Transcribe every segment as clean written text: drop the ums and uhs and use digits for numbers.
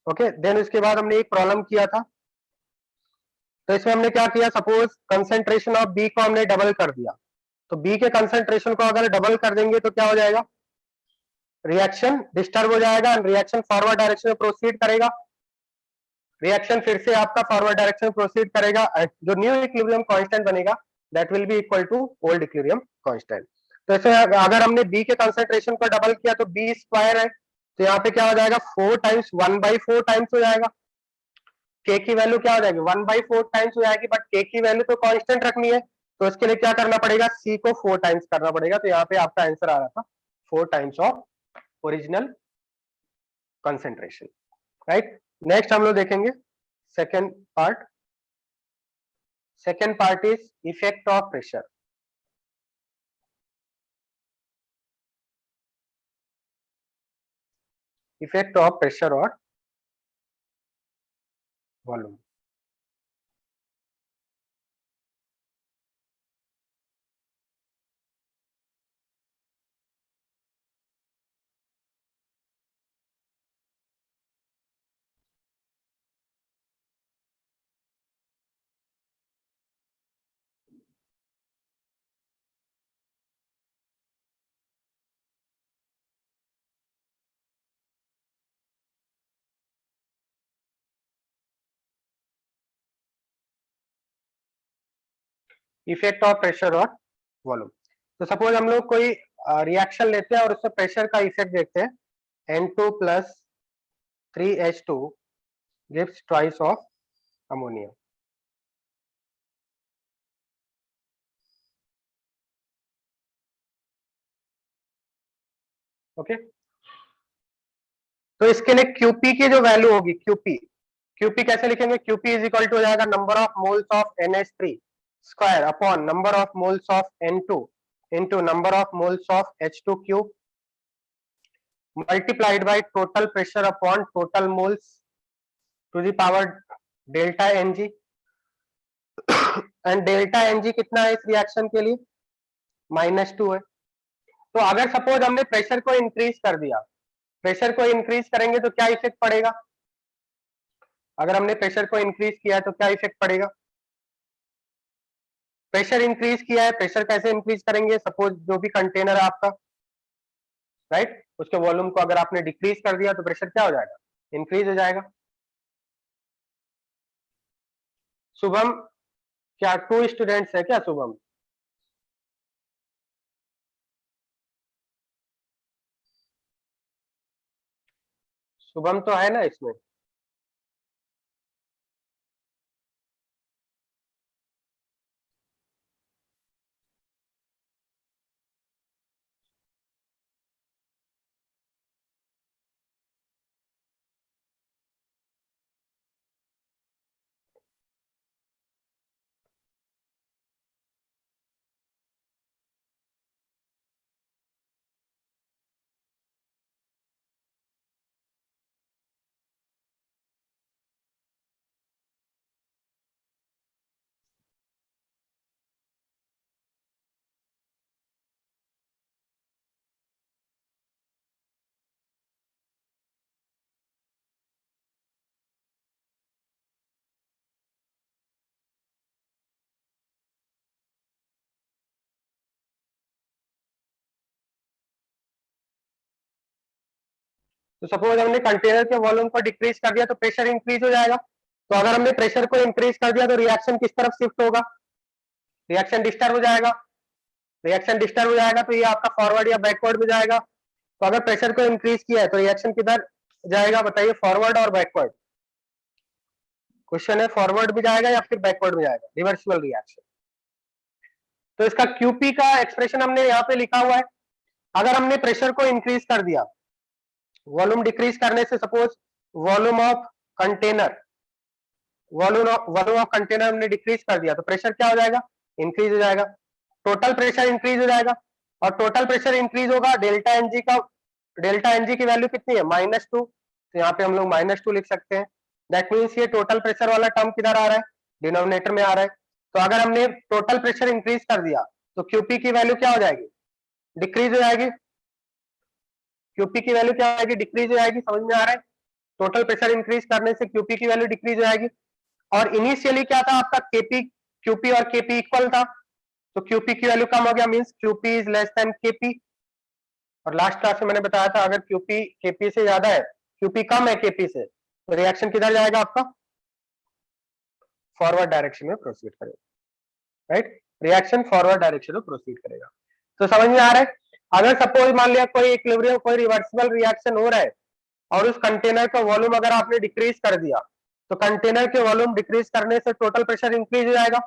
Okay, then उसके बाद हमने एक प्रॉब्लम किया था, तो इसमें हमने क्या किया, सपोज कंसेंट्रेशन ऑफ बी को हमने डबल कर दिया, तो बी के कंसेंट्रेशन को अगर डबल कर देंगे तो क्या हो जाएगा, रिएक्शन डिस्टर्ब हो जाएगा एंड रिएक्शन फॉरवर्ड डायरेक्शन में प्रोसीड करेगा, रिएक्शन फिर से आपका फॉरवर्ड डायरेक्शन में प्रोसीड करेगा, जो न्यू इक्विलिब्रियम कांस्टेंट बनेगा that will be equal to old equilibrium constant. तो इसमें अगर हमने बी के कंसेंट्रेशन को डबल किया तो बी स्क्वायर है, तो यहाँ पे क्या हो जाएगा, 4 टाइम्स 1/4 टाइम्स हो जाएगा, के की वैल्यू क्या हो जाएगी, 1/4 टाइम्स हो जाएगी, बट के की वैल्यू तो कांस्टेंट रखनी है, तो इसके लिए क्या करना पड़ेगा, सी को 4 टाइम्स करना पड़ेगा, तो यहाँ पे आपका आंसर आ रहा था 4 times of original concentration, right. Next हम लोग देखेंगे second part. Second part is effect of pressure. Effect of pressure और वॉल्यूम। इफेक्ट ऑफ प्रेशर और वॉल्यूम। तो सपोज हम लोग कोई रिएक्शन लेते हैं और उससे प्रेशर का इफेक्ट देखते हैं, N2 plus 3H2 gives twice of ammonia. Okay, तो इसके लिए क्यूपी की जो वैल्यू होगी, क्यूपी कैसे लिखेंगे, क्यूपी इज इक्वल टू हो जाएगा number of moles of NH3 square upon number of moles of N2 into number of moles of H2 cube multiplied by total pressure upon total moles to the power delta Ng, and delta Ng कितना है इस reaction के लिए, -2 है। तो अगर suppose हमने pressure को इंक्रीज कर दिया, प्रेशर को इंक्रीज करेंगे तो क्या इफेक्ट पड़ेगा, अगर हमने प्रेशर को इंक्रीज किया है तो क्या इफेक्ट पड़ेगा, प्रेशर इंक्रीज किया है, प्रेशर कैसे इंक्रीज करेंगे, सपोज जो भी कंटेनर है आपका, राइट, उसके वॉल्यूम को अगर आपने डिक्रीज कर दिया तो प्रेशर क्या हो जाएगा, इंक्रीज हो जाएगा। शुभम, क्या 2 स्टूडेंट्स है क्या शुभम, शुभम तो है ना इसमें, तो सपोज हमने कंटेनर के वॉल्यूम को डिक्रीज कर दिया तो प्रेशर इंक्रीज हो जाएगा, तो अगर हमने प्रेशर को इंक्रीज कर दिया तो रिएक्शन किस तरफ शिफ्ट होगा, रिएक्शन डिस्टर्ब हो जाएगा, रिएक्शन डिस्टर्ब हो जाएगा तो ये आपका फॉरवर्ड या बैकवर्ड में जाएगा, तो अगर प्रेशर को इंक्रीज किया है तो रिएक्शन किधर जाएगा बताइए, फॉरवर्ड और बैकवर्ड, क्वेश्चन है फॉरवर्ड भी जाएगा या फिर बैकवर्ड में जाएगा, रिवर्सिबल रिएक्शन। तो इसका क्यूपी का एक्सप्रेशन हमने यहाँ पे लिखा हुआ है, अगर हमने प्रेशर को इंक्रीज कर दिया, वॉल्यूम डिक्रीज करने से, suppose volume of container, volume of container हमने डिक्रीज कर दिया तो प्रेशर क्या हो जाएगा, इंक्रीज हो जाएगा, टोटल प्रेशर इंक्रीज हो जाएगा, और टोटल प्रेशर इंक्रीज होगा, डेल्टा एनजी का, डेल्टा एनजी की वैल्यू कितनी है, -2, तो यहाँ पे हम लोग -2 लिख सकते हैं, दैट मीन्स ये टोटल प्रेशर वाला टर्म किधर आ रहा है, डिनोमिनेटर में आ रहा है, तो अगर हमने टोटल प्रेशर इंक्रीज कर दिया तो क्यूपी की वैल्यू क्या हो जाएगी, डिक्रीज हो जाएगी, क्यूपी की वैल्यू क्या आएगी, डिक्रीज हो जाएगी, समझ में आ रहा है। टोटल प्रेशर इंक्रीज करने से क्यूपी की वैल्यू डिक्रीज हो जाएगी। और इनिशियली क्या था आपका, केपी क्यूपी और केपी इक्वल था, तो क्यूपी की वैल्यू कम हो गया, means Qp is less than Kp. और लास्ट क्लास में मैंने बताया था अगर क्यूपी केपी से ज्यादा है, क्यूपी कम है केपी से, तो रिएक्शन किधर जाएगा आपका, फॉरवर्ड डायरेक्शन में प्रोसीड करेगा, राइट। रिएक्शन फॉरवर्ड डायरेक्शन में प्रोसीड करेगा। तो समझ में आ रहा है। अगर सपोज मान लिया कोई इक्विलिब्रियम, कोई रिवर्सिबल रिएक्शन हो रहा है और उस कंटेनर का वॉल्यूम अगर आपने डिक्रीज कर दिया, तो कंटेनर के वॉल्यूम डिक्रीज करने से टोटल प्रेशर इंक्रीज हो जाएगा,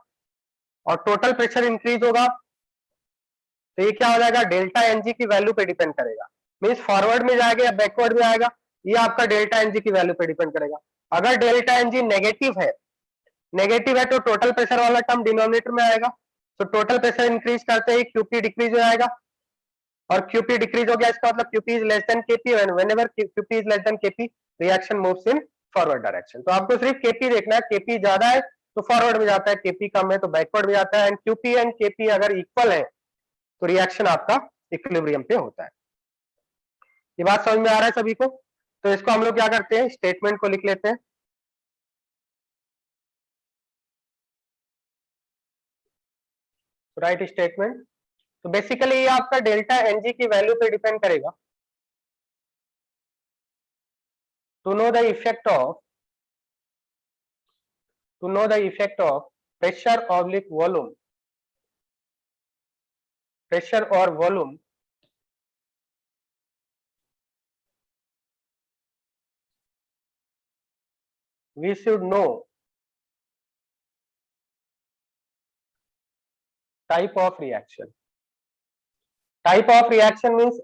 और टोटल प्रेशर इंक्रीज होगा तो ये क्या हो जाएगा, डेल्टा एनजी की वैल्यू पे डिपेंड करेगा, मींस फॉरवर्ड में जाएगा या बैकवर्ड में आएगा, ये आपका डेल्टा एनजी की वैल्यू पे डिपेंड करेगा। अगर डेल्टा एनजी नेगेटिव है तो टोटल प्रेशर वाला टर्म डिनोमिनेटर में आएगा, तो टोटल प्रेशर इंक्रीज करते ही क्यूपी डिक्रीज हो जाएगा, और क्यूपी डिक्रीज हो गया इसका मतलब Qp is less than Kp, whenever Qp is less than Kp reaction moves in forward direction. तो आपको सिर्फ केपी देखना है, केपी ज्यादा है तो फॉरवर्ड में जाता है, केपी कम है तो बैकवर्ड में जाता है, एंड क्यूपी एंड केपी अगर इक्वल है तो रिएक्शन आपका इक्विलिब्रियम पे होता है। ये बात समझ में आ रहा है सभी को। तो इसको हम लोग क्या करते हैं, स्टेटमेंट को लिख लेते हैं। Right statement. तो बेसिकली ये आपका डेल्टा एनजी की वैल्यू पे डिपेंड करेगा। To know the effect of pressure oblique volume, pressure और volume we should know type of reaction. Type of reaction means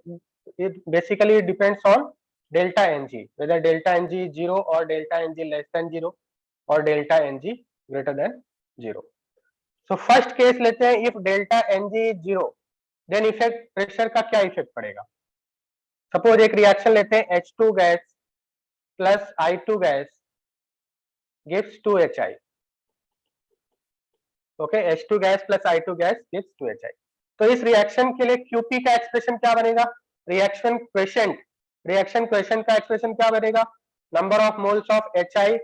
it basically depends on delta Ng, whether delta Ng is 0 or delta Ng less than 0 or delta Ng greater than 0. So first case लेते हैं, if delta Ng is 0 then effect pressure का क्या effect पड़ेगा। Suppose एक reaction लेते हैं, H2 gas plus I2 gas gives 2HI। Okay, H2 gas plus I2 gas gives 2HI। तो इस रिएक्शन के लिए क्यूपी का एक्सप्रेशन क्या बनेगा, रिएक्शन क्वेशेंट का एक्सप्रेशन क्या बनेगा, number of moles of HI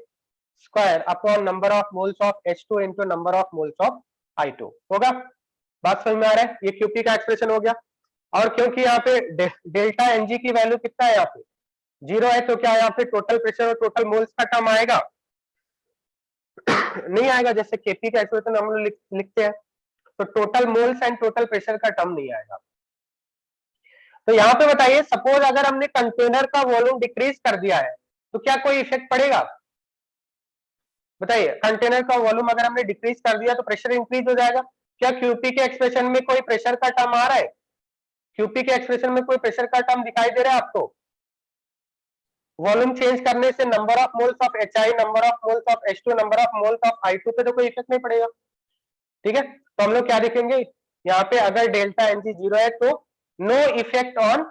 square upon number of moles of H2 into number of moles of I2 होगा। बात समझ में आ रहा है, ये क्यूपी का एक्सप्रेशन हो गया। और क्योंकि यहाँ पे डेल्टा एनजी की वैल्यू कितना है, यहाँ पे 0 है, तो क्या यहाँ पे टोटल प्रेशर और टोटल मोल्स का टर्म आएगा नहीं आएगा, जैसे केपी का एक्सप्रेशन हम लोग लिखते हैं, तो total moles and total pressure का टर्म नहीं आएगा। तो यहाँ पे बताइए, सपोज अगर हमने कंटेनर का वॉल्यूम डिक्रीज कर दिया है तो क्या कोई इफेक्ट पड़ेगा, बताइए। कंटेनर का वॉल्यूम अगर हमने डिक्रीज कर दिया तो प्रेशर इंक्रीज हो जाएगा, क्या क्यूपी के एक्सप्रेशन में कोई प्रेशर का टर्म आ रहा है, क्यूपी के एक्सप्रेशन में कोई प्रेशर का टर्म दिखाई दे रहा है आपको। वॉल्यूम चेंज करने से number of moles of HI, number of moles of H2, number of moles of I2 पे तो कोई इफेक्ट नहीं पड़ेगा, ठीक है। तो हम लोग क्या लिखेंगे यहाँ पे, अगर डेल्टा Ng 0 है तो no effect on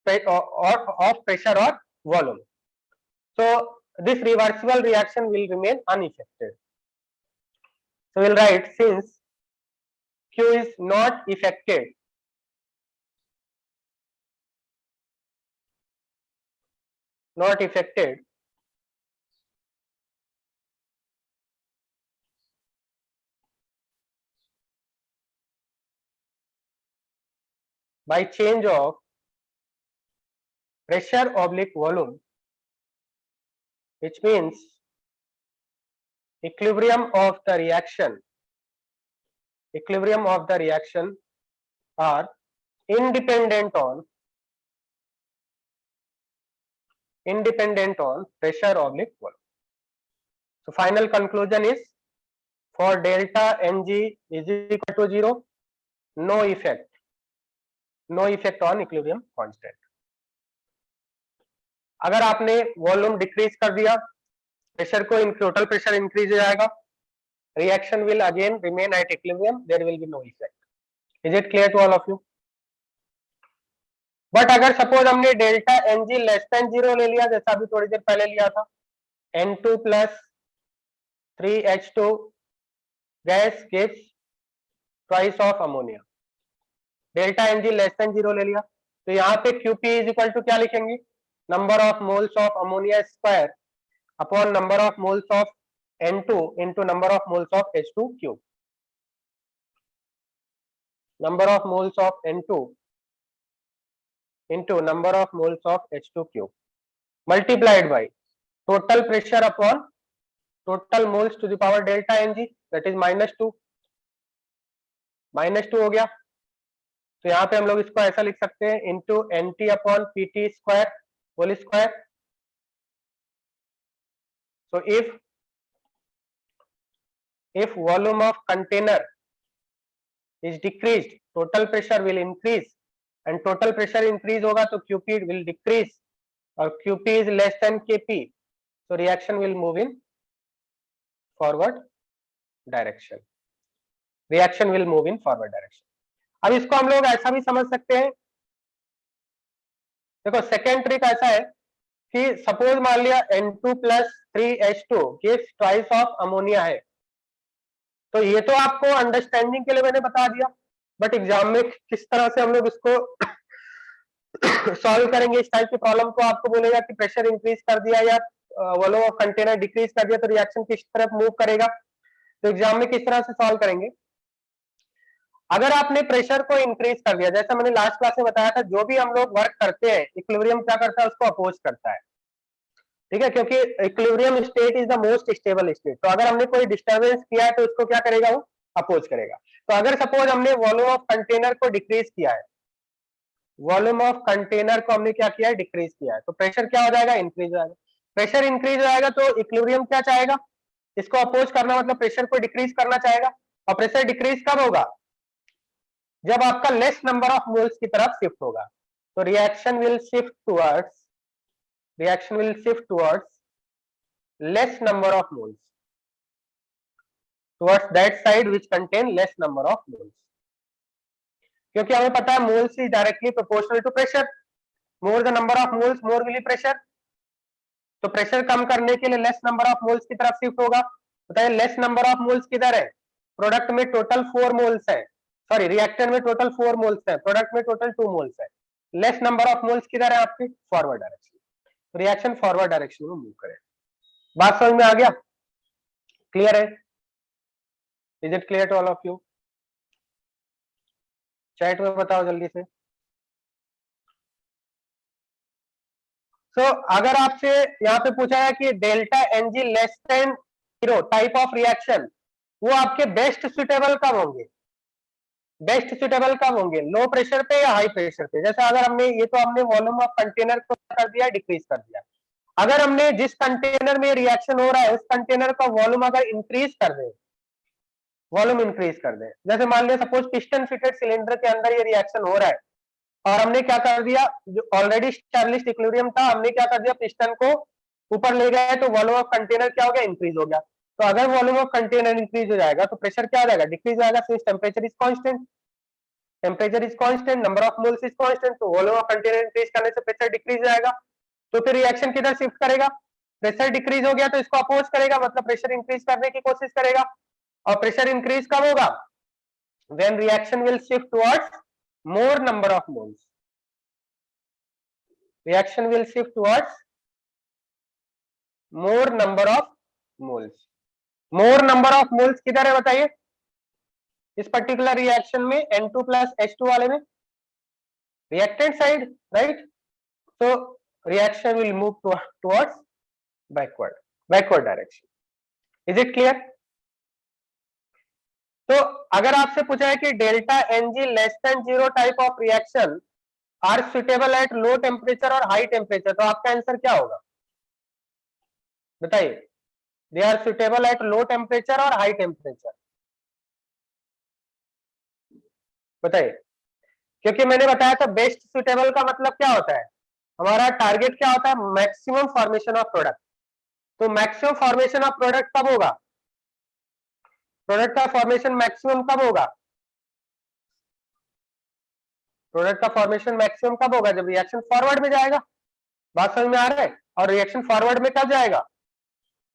of pressure or volume. So this reversible reaction will remain unaffected. So we'll write, since Q is not affected by change of pressure oblique volume, which means equilibrium of the reaction are independent on pressure oblique volume. So final conclusion is, for delta Ng is equal to 0, no effect on equilibrium constant. अगर आपने volume decrease कर दिया, pressure को total pressure increase हो जाएगा, reaction will again remain at equilibrium, there will be no effect. Is it clear to all of you. But अगर suppose हमने delta Ng less than 0 ले लिया, जैसा अभी थोड़ी देर पहले लिया था, N2 plus 3H2 gas gives twice of ammonia, delta Ng less than 0 ले लिया, तो यहाँ पे QP इज इक्वल टू क्या लिखेंगे, number of moles of ammonia square upon number of moles of N2 into number of moles of H2 cube. Number of moles of N2 into number of moles of H2 cube multiplied by total pressure upon total moles to the power delta Ng, that is -2 हो गया। तो यहाँ पे हम लोग इसको ऐसा लिख सकते हैं into NT upon PT square whole square. So if volume of container is decreased, total pressure will increase, and total pressure increase होगा तो QP will decrease, और QP is less than KP, so reaction will move in forward direction. Reaction will move in forward direction. अब इसको हम लोग ऐसा भी समझ सकते हैं, देखो सेकेंड ट्रिक ऐसा है कि सपोज मान लिया N2 plus 3H2 gives twice of ammonia है, तो ये तो आपको अंडरस्टैंडिंग के लिए मैंने बता दिया, बट एग्जाम में किस तरह से हम लोग इसको सॉल्व करेंगे इस टाइप की प्रॉब्लम को, आपको बोलेगा कि प्रेशर इंक्रीज कर दिया या वॉल्यूम ऑफ कंटेनर डिक्रीज कर दिया तो रिएक्शन किस तरफ मूव करेगा, तो एग्जाम में किस तरह से सॉल्व करेंगे। अगर आपने प्रेशर को इंक्रीज कर दिया, जैसा मैंने लास्ट क्लास में बताया था, जो भी हम लोग वर्क करते हैं इक्विलिब्रियम क्या करता है, उसको अपोज करता है, ठीक है, क्योंकि equilibrium state is the most stable state. तो अगर हमने कोई डिस्टर्बेंस किया है तो उसको क्या करेगा, वो अपोज करेगा। तो अगर सपोज हमने वॉल्यूम ऑफ कंटेनर को डिक्रीज किया है, वॉल्यूम ऑफ कंटेनर को हमने क्या किया है, डिक्रीज किया है, तो प्रेशर क्या हो जाएगा, इंक्रीज हो जाएगा। प्रेशर इंक्रीज हो जाएगा तो इक्विलिब्रियम क्या चाहेगा, इसको अपोज करना, मतलब प्रेशर को डिक्रीज करना चाहेगा। और प्रेशर डिक्रीज कब होगा, जब आपका लेस नंबर ऑफ मोल्स की तरफ शिफ्ट होगा। तो reaction will shift towards less number of moles, towards that side which contain less number of moles, क्योंकि हमें पता है moles is directly proportional to pressure, more the number of moles more will pressure. तो pressure कम करने के लिए less number of moles की तरफ शिफ्ट होगा। बताइए लेस नंबर ऑफ मोल्स किधर है, प्रोडक्ट में टोटल 4 मोल्स है, सॉरी रिएक्टर में टोटल 4 मोल्स है, प्रोडक्ट में टोटल 2 मोल्स है, लेस नंबर ऑफ मोल्स किधर है आपके, forward direction, reaction forward direction में मूव करे। बात समझ में आ गया, क्लियर है, is it clear to all of you, chat में बताओ जल्दी से। अगर आपसे यहाँ पे पूछा है कि delta Ng less than 0 type of reaction, वो आपके बेस्ट सुटेबल कब होंगे, बेस्ट सुटेबल कब होंगे, लो प्रेशर पे या हाई प्रेशर पे। जैसे अगर हमने ये तो हमने वॉल्यूम ऑफ कंटेनर को कर दिया, डिक्रीज कर दिया, अगर हमने जिस कंटेनर में रिएक्शन हो रहा है उस कंटेनर का वॉल्यूम अगर इंक्रीज कर दे, वॉल्यूम इंक्रीज कर दे, जैसे मान लिया सपोज पिस्टन फिटेड सिलेंडर के अंदर ये रिएक्शन हो रहा है और हमने क्या कर दिया, जो ऑलरेडी स्टैब्लिश्ड इक्विलिब्रियम था, हमने क्या कर दिया, पिस्टन को ऊपर ले गए तो वॉल्यूम ऑफ कंटेनर क्या हो गया, इंक्रीज हो गया। तो अगर वॉल्यूम ऑफ कंटेनर इंक्रीज हो जाएगा तो प्रेशर क्या हो जाएगा, डिक्रीज हो जाएगा, since temperature is constant, temperature is constant, number of moles is constant, तो वॉल्यूम ऑफ कंटेनर इंक्रीज करने से प्रेशर डिक्रीज हो जाएगा। तो फिर रिएक्शन किधर शिफ्ट करेगा, प्रेशर डिक्रीज हो गया तो इसको अपोज करेगा, मतलब प्रेशर इंक्रीज करने की कोशिश करेगा। और प्रेशर इंक्रीज कब होगा, when reaction will shift towards more number of moles, reaction will shift towards more number of moles, more number of moles किधर है बताइए, इस पर्टिकुलर रिएक्शन में N2 प्लस H2 वाले में reactant side, right. so reaction will move towards backward direction, is it clear। तो अगर आपसे पूछा है कि delta Ng less than 0 type of reaction are suitable at low temperature और हाई टेम्परेचर, तो आपका आंसर क्या होगा बताइए, they are suitable at low temperature और हाई टेम्परेचर, बताइए। क्योंकि मैंने बताया था बेस्ट सुटेबल का मतलब क्या होता है, हमारा टारगेट क्या होता है, मैक्सिमम फॉर्मेशन ऑफ प्रोडक्ट। तो मैक्सिमम फॉर्मेशन ऑफ प्रोडक्ट कब होगा, प्रोडक्ट का फॉर्मेशन मैक्सिमम कब होगा, प्रोडक्ट का फॉर्मेशन मैक्सिमम कब होगा, जब रिएक्शन फॉरवर्ड में जाएगा। बात समझ में आ रहा है, और रिएक्शन फॉरवर्ड में कब जाएगा,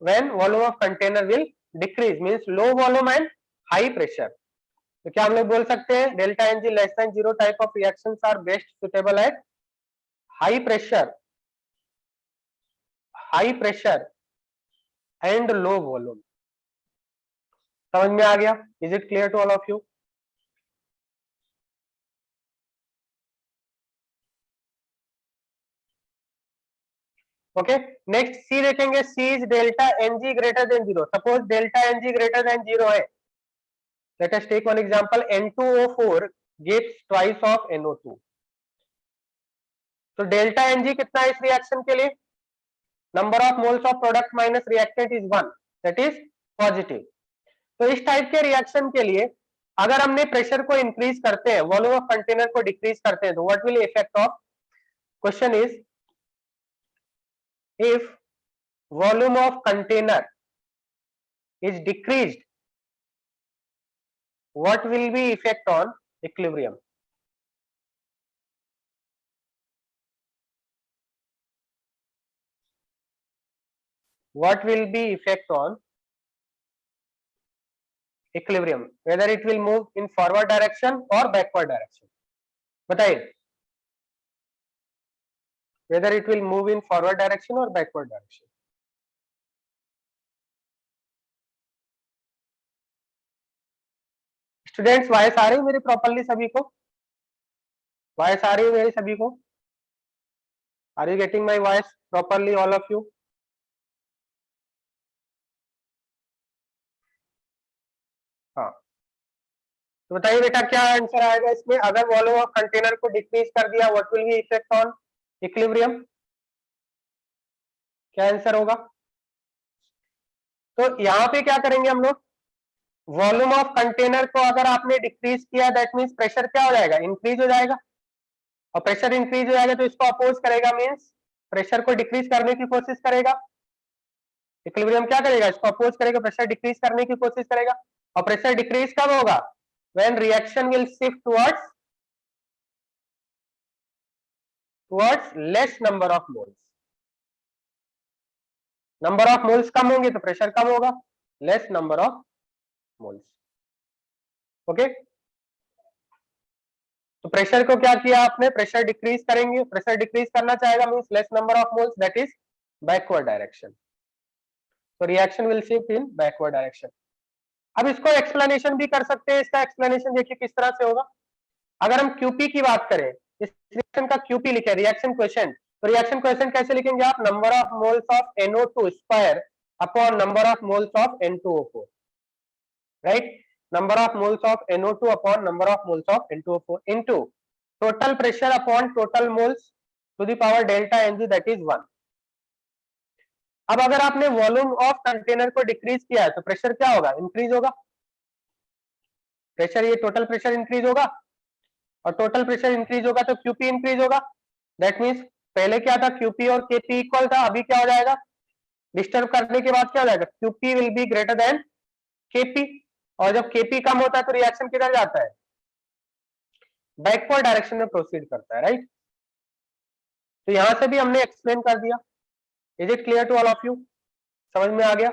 when volume of container will decrease, means low volume and high pressure. तो क्या हम लोग बोल सकते हैं delta Ng less than 0 type of reactions are best suitable at high pressure high pressure and low volume. समझ में आ गया? Is it clear to all of you? Okay, next C देखेंगे। C is delta NG greater than zero. Suppose delta NG greater than zero है। Let us take one example, N2O4 gives twice of NO2। तो delta N G कितना है इस reaction के लिए? Number of moles of product minus reactant is 1, that is positive. तो इस type के रिएक्शन के लिए अगर हमने प्रेशर को इंक्रीज करते हैं, वॉल्यूम ऑफ कंटेनर को डिक्रीज करते हैं, तो what will effect of? Question is, if volume of container is decreased, what will be effect on equilibrium? What will be effect on equilibrium? Whether it will move in forward direction or backward direction? बताइए, whether it will move in forward direction or backward direction? Students voice आ रही है मेरी properly सभी को? Voice आ रही है मेरी सभी को? Are you getting my voice properly all of you? हाँ, तो बताइए बेटा क्या आंसर आएगा इसमें? अगर वॉल्यूम ऑफ कंटेनर को डिक्रीज कर दिया, what will be effect on equilibrium? क्या आंसर होगा? तो यहाँ पे क्या करेंगे हम लोग? वॉल्यूम ऑफ कंटेनर को अगर आपने डिक्रीज किया, दैट मींस प्रेशर क्या हो जाएगा? इंक्रीज हो जाएगा। और प्रेशर इंक्रीज हो जाएगा तो इसको अपोज करेगा, मींस प्रेशर को डिक्रीज करने की कोशिश करेगा। इक्विलिब्रियम क्या करेगा? इसको अपोज करेगा, प्रेशर डिक्रीज करने की कोशिश करेगा। और प्रेशर डिक्रीज कब होगा? When reaction will shift towards less number of moles. Number of moles कम होंगे तो प्रेशर कम होगा, less number of moles. Okay, तो प्रेशर को क्या किया आपने? प्रेशर डिक्रीज करेंगे, प्रेशर डिक्रीज करना चाहेगा means less number of moles, that is backward direction. तो reaction will shift in backward direction. अब इसको एक्सप्लेनेशन भी कर सकते हैं। इसका एक्सप्लेनेशन देखिए किस तरह से होगा। अगर हम क्यूपी की बात करें, इस रिएक्शन का क्यूपी लिखे, रिएक्शन क्वेश्चन, तो रिएक्शन क्वेश्चन कैसे लिखेंगे आप? Number of moles of NO2 square upon number of moles of N2O4, right? Number of moles of NO2 upon number of moles of N2O4 into total pressure upon total moles to the power delta Ng, that is 1। अब अगर आपने volume of container को decrease किया है तो pressure क्या होगा? Increase होगा। प्रेशर, ये टोटल प्रेशर इंक्रीज होगा, और टोटल प्रेशर इंक्रीज होगा तो क्यूपी इंक्रीज होगा। दैट मींस पहले क्या था? क्यूपी और केपी इक्वल था, अभी क्या हो जाएगा? डिस्टर्ब करने के बाद क्या हो जाएगा? Qp will be greater than Kp. और जब केपी कम होता है तो रिएक्शन किधर जाता है? बैकवर्ड डायरेक्शन में प्रोसीड करता है, राइट? तो यहां से भी हमने एक्सप्लेन कर दिया। Is it clear to all of you? समझ में आ गया?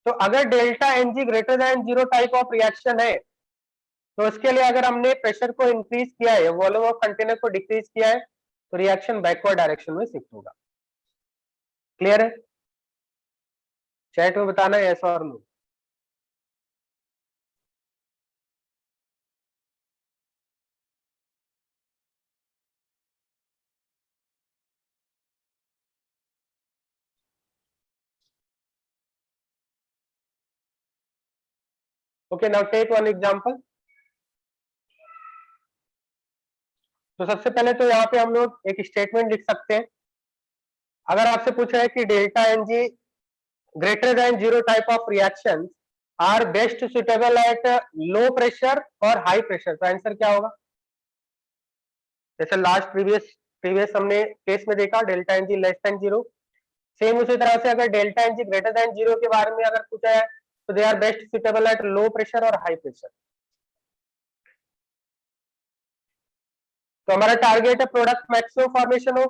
तो अगर delta Ng greater than zero type of reaction है तो इसके लिए अगर हमने प्रेशर को इंक्रीज किया है, वॉल्यूम ऑफ कंटेनर को डिक्रीज किया है, तो रिएक्शन बैकवर्ड डायरेक्शन में शिफ्ट होगा। क्लियर है? चैट में बताना है यस और no. Okay, now take one example. तो सबसे पहले तो यहाँ पे हम लोग एक स्टेटमेंट लिख सकते हैं। अगर आपसे पूछा है कि delta Ng greater than zero type of reaction are best suitable at low pressure और हाई प्रेशर, तो आंसर क्या होगा? जैसे लास्ट प्रीवियस हमने केस में देखा, delta Ng less than zero, same उसी तरह से अगर delta Ng greater than zero के बारे में अगर पूछा है तो they are best suitable at low pressure और हाई प्रेशर। तो हमारा टारगेट है प्रोडक्ट मैक्सिमम फॉर्मेशन हो।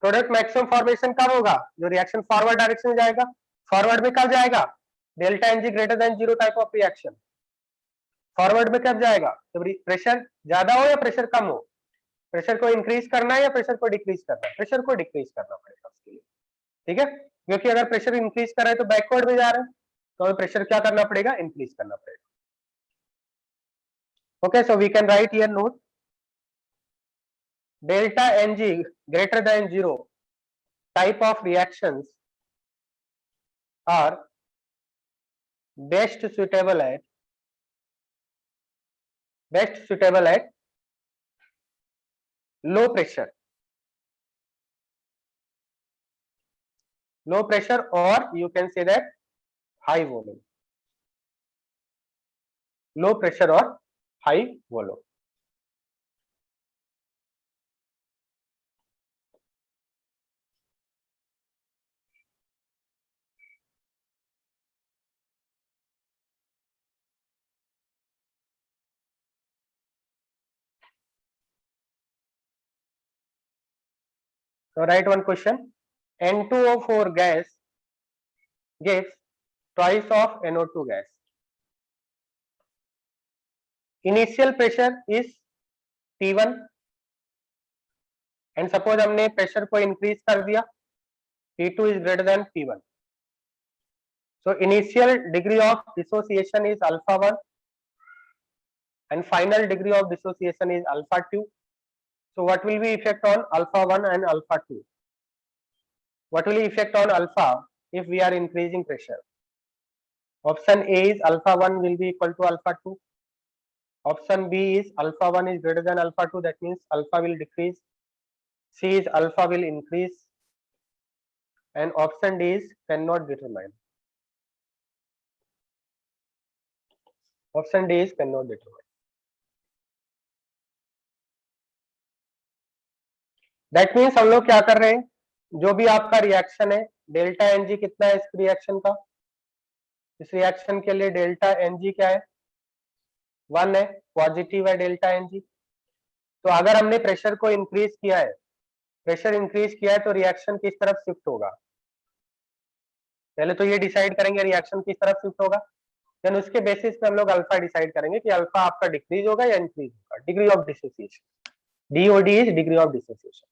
प्रोडक्ट मैक्सिमम फॉर्मेशन कब होगा? जो रिएक्शन फॉरवर्ड डायरेक्शन में जाएगा। फॉरवर्ड में कब जाएगा? Delta Ng greater than zero type of reaction. Forward में कब जाएगा? जब प्रेशर ज्यादा हो या प्रेशर कम हो? प्रेशर को इंक्रीज करना है या प्रेशर को डिक्रीज करना है? प्रेशर को डिक्रीज करना पड़ेगा उसके लिए। ठीक है, क्योंकि अगर प्रेशर इंक्रीज कर रहा है तो बैकवर्ड में जा रहा है, तो हमें प्रेशर क्या करना पड़ेगा, इंक्रीज करना पड़ेगा। Okay, so we can write here note delta Ng greater than 0 type of reactions are best suitable at low pressure or you can say that high volume, low pressure or high volume. So write one question. N2O4 gas gives twice of NO2 gas. Initial pressure is P1 and suppose हमने pressure को increase कर दिया, P2 is greater than P1. So initial degree of dissociation is alpha 1 and final degree of dissociation is alpha 2. So what will be effect on alpha 1 and alpha 2? What will be effect on alpha if we are increasing pressure? Option A is alpha 1 will be equal to alpha 2. Option B is alpha 1 is greater than alpha 2, that means alpha will decrease. C is alpha will increase. And option D is cannot determine. Option D is cannot determine. That means हम लोग क्या कर रहे हैं, जो भी आपका reaction है, डेल्टा एनजी कितना है इस रिएक्शन का, इस रिएक्शन के लिए डेल्टा एनजी क्या है, 1 है, पॉजिटिव है डेल्टा एनजी। तो अगर हमने प्रेशर को इंक्रीज किया है, प्रेशर इंक्रीज किया है तो रिएक्शन किस तरफ शिफ्ट होगा, पहले तो ये डिसाइड करेंगे रिएक्शन किस तरफ शिफ्ट होगा, देन उसके बेसिस पे हम लोग अल्फा डिसाइड करेंगे कि अल्फा आपका डिक्रीज होगा या इंक्रीज होगा, degree of dissociation, DOD is degree of dissociation.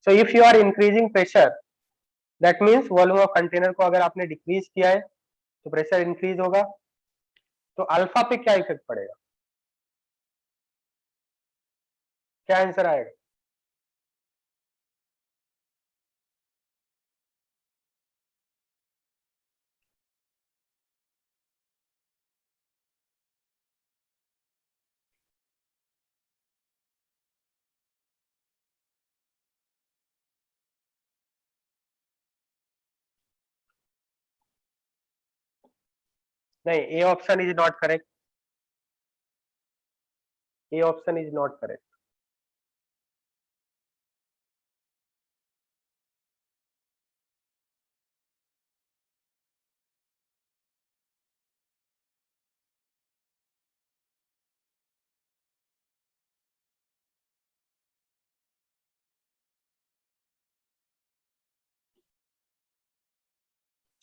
So if you are increasing pressure that means volume of container को अगर आपने डिक्रीज किया है तो प्रेशर इंक्रीज होगा, तो अल्फा पे क्या इफेक्ट पड़ेगा, क्या आंसर आएगा, नहीं, A option is not correct, A option is not correct.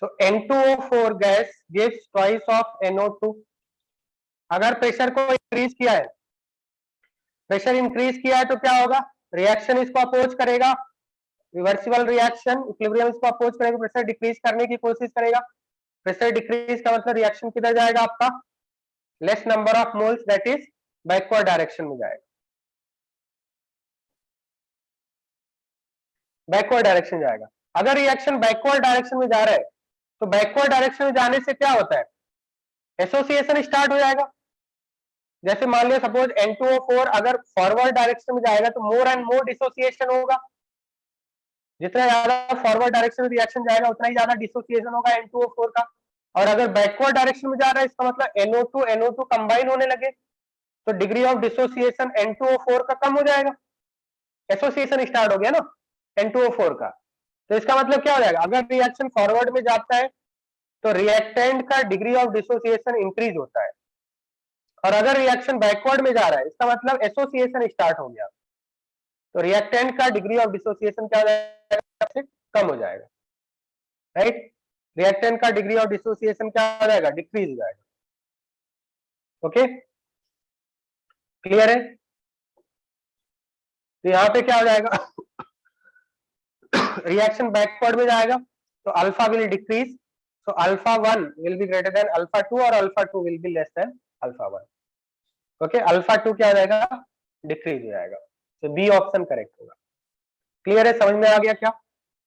So N2O4 gas gives twice of NO2. अगर प्रेशर को इंक्रीज किया है, प्रेशर इंक्रीज किया है तो क्या होगा, रिएक्शन इसको अपोज करेगा, रिवर्सिबल रिएक्शन, इक्विलिब्रियम इसको अपोज करेगा, प्रेशर डिक्रीज करने की कोशिश करेगा, प्रेशर डिक्रीज का मतलब रिएक्शन किधर जाएगा आपका, less number of moles that is backward direction में जाएगा, बैकवर्ड डायरेक्शन जाएगा। अगर रिएक्शन बैकवर्ड डायरेक्शन में जा रहा है तो बैकवर्ड डायरेक्शन में जाने से क्या होता है, एसोसिएशन स्टार्ट हो जाएगा। जैसे मान लिया सपोज N2O4 अगर फॉरवर्ड डायरेक्शन में जाएगा तो मोर एंड मोर डिसोसिएशन होगा, जितना ज्यादा फॉरवर्ड डायरेक्शन में रिएक्शन जाएगा उतना ही ज्यादा डिसोसिएशन होगा N2O4 का। और अगर बैकवर्ड डायरेक्शन में जा रहा है इसका मतलब NO2 कंबाइन होने लगे तो डिग्री ऑफ डिसोसिएशन N2O4 का कम हो जाएगा, एसोसिएशन स्टार्ट हो गया ना N2O4 का। तो इसका मतलब क्या हो जाएगा, अगर रिएक्शन फॉरवर्ड में जाता है तो रिएक्टेंट का डिग्री ऑफ डिसोसिएशन इंक्रीज होता है, और अगर रिएक्शन बैकवर्ड में जा रहा है इसका मतलब एसोसिएशन स्टार्ट हो गया तो रिएक्टेंट का डिग्री ऑफ डिसोसिएशन क्या हो जाएगा, कम हो जाएगा, राइट। रिएक्टेंट का डिग्री ऑफ डिसोसिएशन क्या हो जाएगा, डिक्रीज हो जाएगा। ओके, क्लियर है। तो यहाँ पे क्या हो जाएगा रिएक्शन बैकवर्ड में जाएगा तो alpha will decrease, so alpha 1 will be greater than alpha 2 और alpha 2 will be less than alpha 1. Okay, alpha 2 क्या हो जाएगा, डिक्रीज हो जाएगा, तो बी ऑप्शन करेक्ट होगा। क्लियर है, समझ में आ गया क्या?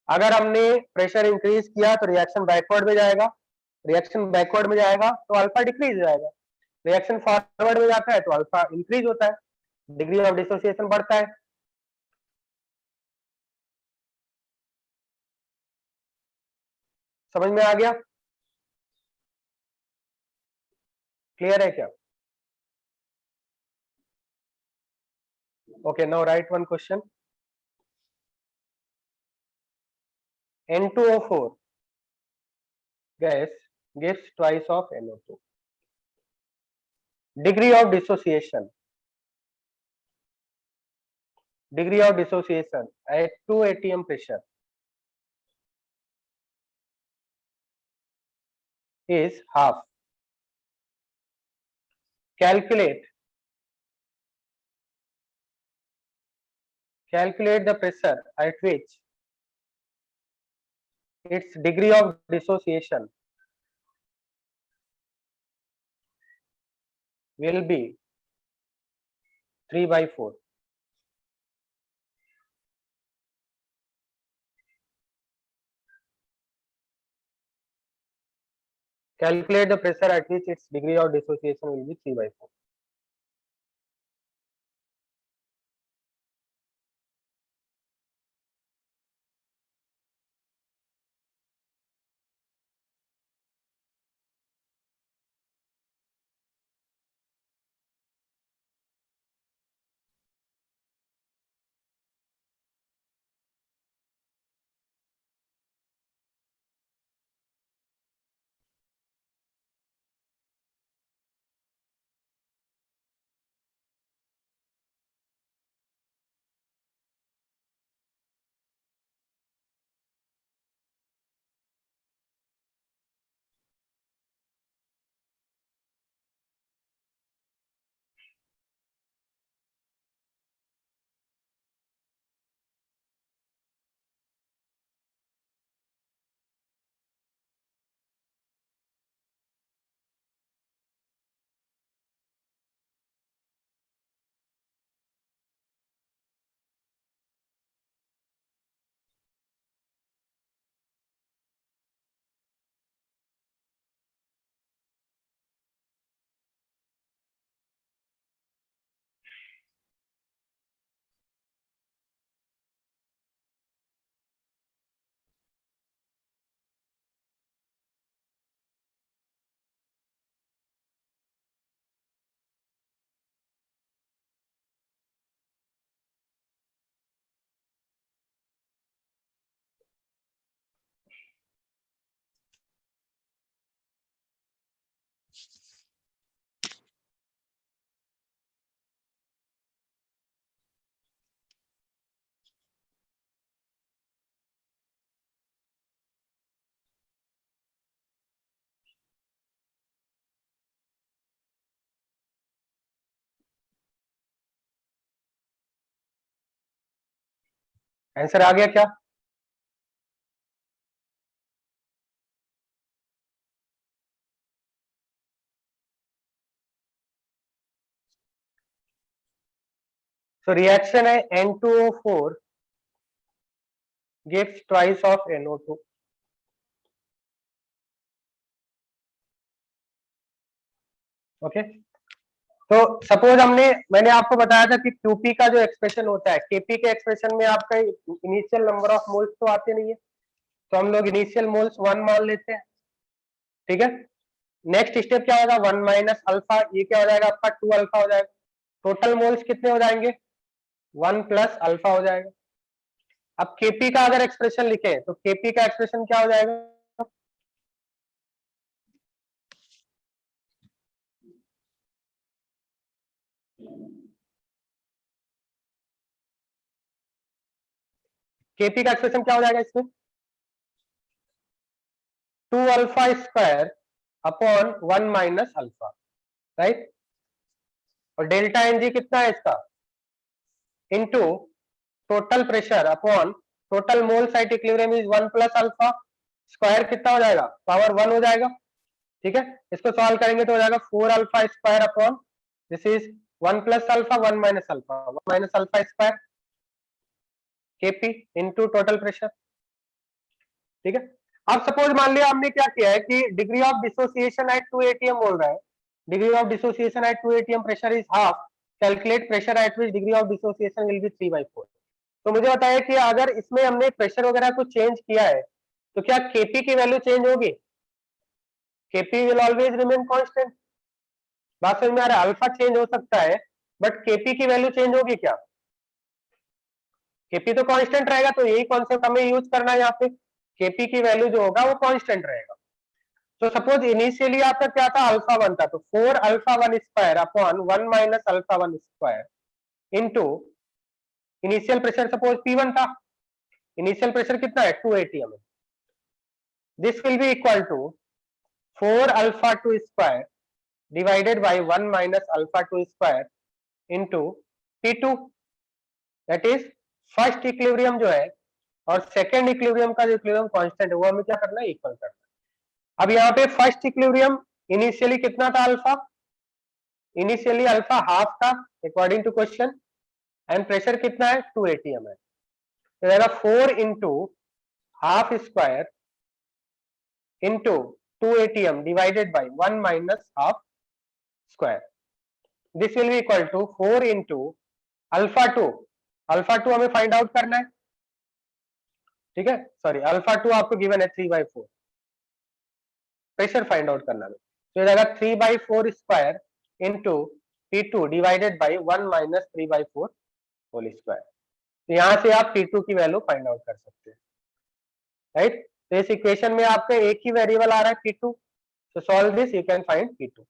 अगर हमने प्रेशर इंक्रीज किया तो रिएक्शन बैकवर्ड में जाएगा, रिएक्शन बैकवर्ड में जाएगा तो अल्फा डिक्रीज हो जाएगा, रिएक्शन फॉरवर्ड में जाता है तो अल्फा इंक्रीज होता है, डिग्री ऑफ डिसोसिएशन बढ़ता है। समझ में आ गया? क्लियर है क्या? Okay, now write one question. N2O4 gas gives twice of NO2. Degree of dissociation. Degree of dissociation at 2 atm pressure is half. Calculate the pressure at which its degree of dissociation will be 3/4. Calculate the pressure at which its degree of dissociation will be 3/4. Answer आ गया क्या? So reaction है N2O4 gives twice of NO2. Okay, तो suppose मैंने आपको बताया था कि QP का जो एक्सप्रेशन होता है, KP के एक्सप्रेशन में आपका इनिशियल नंबर ऑफ मोल्स तो आते नहीं है, तो हम लोग इनिशियल मोल्स 1 मान लेते हैं, ठीक है। नेक्स्ट स्टेप क्या होगा, 1 माइनस अल्फा, ये क्या हो जाएगा आपका 2 अल्फा हो जाएगा, टोटल मोल्स कितने हो जाएंगे, 1 प्लस अल्फा हो जाएगा। अब केपी का अगर एक्सप्रेशन लिखे तो केपी का एक्सप्रेशन क्या हो जाएगा, केपी का एक्सप्रेशन क्या हो जाएगा इसमें, 2 alpha square upon 1 minus alpha, right. और डेल्टा एनजी कितना है इसका, into total pressure upon total mole site equilibrium is 1 plus alpha, square कितना हो जाएगा, पावर 1 हो जाएगा। ठीक है, इसको सॉल्व करेंगे तो हो जाएगा 4 alpha square upon this is 1 plus alpha 1 minus alpha 1 minus alpha square KP into total pressure. ठीक है, अब सपोज मान लिया हमने क्या किया है कि degree of dissociation at 2 atm बोल रहा है, degree of dissociation at 2 atm pressure is half, calculate pressure at which degree of dissociation will be 3/4। तो मुझे बताया कि अगर इसमें हमने प्रेशर वगैरह को चेंज किया है तो क्या केपी की वैल्यू चेंज होगी, KP will always remain constant. बात समझ में आ रहा है, अल्फा चेंज हो सकता है बट केपी की वैल्यू चेंज होगी क्या, केपी तो कांस्टेंट रहेगा। तो यही कॉन्सेप्ट हमें यूज करना है यहाँ पे, केपी की वैल्यू जो होगा वो कांस्टेंट रहेगा। तो सपोज इनिशियली आपका क्या था, अल्फा 1 था, तो 4 alpha 1 square upon 1 minus alpha 1 square into initial pressure suppose P1 था, इनिशियल प्रेशर कितना है 2 atm है, this will be equal to 4 alpha 2 square divided by 1 minus alpha 2 square into P2, that is first equilibrium जो है और second equilibrium का जो equilibrium constant है वो हमें क्या करना है, इक्वल करना है। अब यहाँ पे फर्स्ट इक्विलिब्रियम इनिशियली कितना था अल्फा, इनिशियली अल्फा हाफ था according to question, and pressure कितना है 2 atm है, तो रहेगा 4 into half square into 2 atm divided by 1 minus half square, this will be equal to 4 into alpha 2, alpha 2 हमें find out करना है। ठीक है, सॉरी अल्फा 2 आपको गिवन है 3/4, प्रेशर फाइंड आउट करना है, तो ये रहेगा 3/4 square into P2 divided by 1 minus 3/4 whole square. तो यहां से आप P2 की वैल्यू फाइंड आउट कर सकते हैं, राइट। तो इस इक्वेशन में आपका एक ही वेरिएबल आ रहा है P2, तो solve this you can find P2।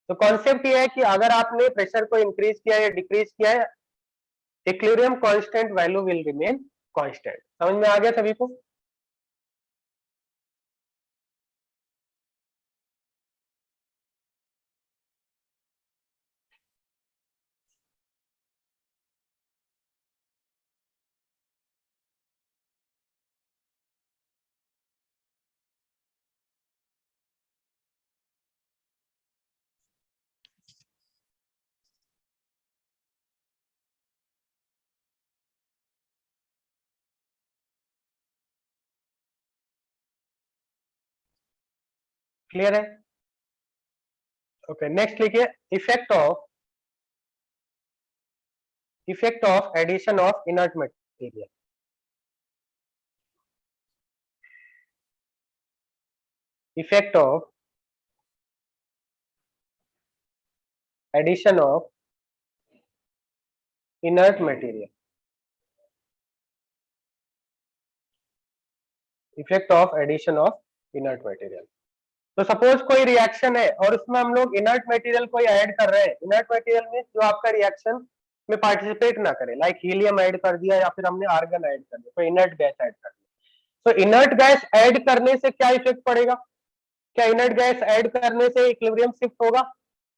तो कॉन्सेप्ट ये है कि अगर आपने प्रेशर को इंक्रीज किया या डिक्रीज किया है, equilibrium constant value will remain constant. समझ में आ गया सभी को? क्लियर है? ओके, नेक्स्ट लिखिए effect of addition of inert material. Effect of addition of inert material, effect of addition of inert material. तो सपोज कोई रिएक्शन है और उसमें हम लोग इनर्ट मटेरियल कोई ऐड कर रहे हैं, इनर्ट मटेरियल में जो आपका रिएक्शन में पार्टिसिपेट ना करे, लाइक हीलियम ऐड कर दिया या फिर हमने आर्गन ऐड कर दिया, तो इनर्ट गैस ऐड कर दिया। तो इनर्ट गैस ऐड करने से क्या इफेक्ट पड़ेगा, क्या इनर्ट गैस ऐड करने से इक्विलिब्रियम शिफ्ट होगा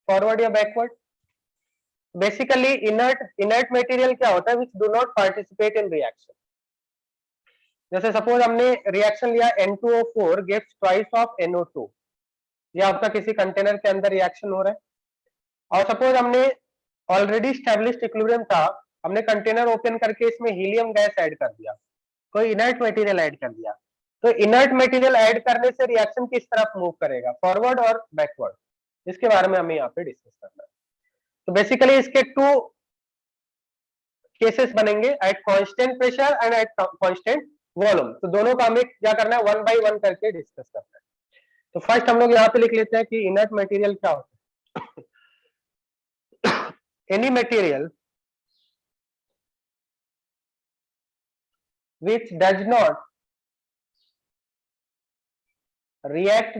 फॉरवर्ड या बैकवर्ड? बेसिकली इनर्ट मटेरियल क्या होता है, which do not participate in reaction. जैसे सपोज हमने रिएक्शन लिया N2O4 gives twice of NO2, ये आपका किसी कंटेनर के अंदर रिएक्शन हो रहा है, और सपोज हमने ऑलरेडी स्टैब्लिश्ड इक्विलिब्रियम था, हमने कंटेनर ओपन करके इसमें हीलियम गैस ऐड कर दिया, कोई इनर्ट मटेरियल ऐड कर दिया। तो इनर्ट मटेरियल ऐड करने से रिएक्शन किस तरफ मूव करेगा, फॉरवर्ड और बैकवर्ड, इसके बारे में हमें यहाँ पे डिस्कस करना है। तो बेसिकली इसके टू केसेस बनेंगे, eight constant pressure and eight constant volume. तो दोनों का हमें क्या करना है, 1 बाय 1 करके डिस्कस करना है। तो फर्स्ट हम लोग यहाँ पे लिख लेते हैं कि इनर्ट मटेरियल क्या होता है। Any material which does not react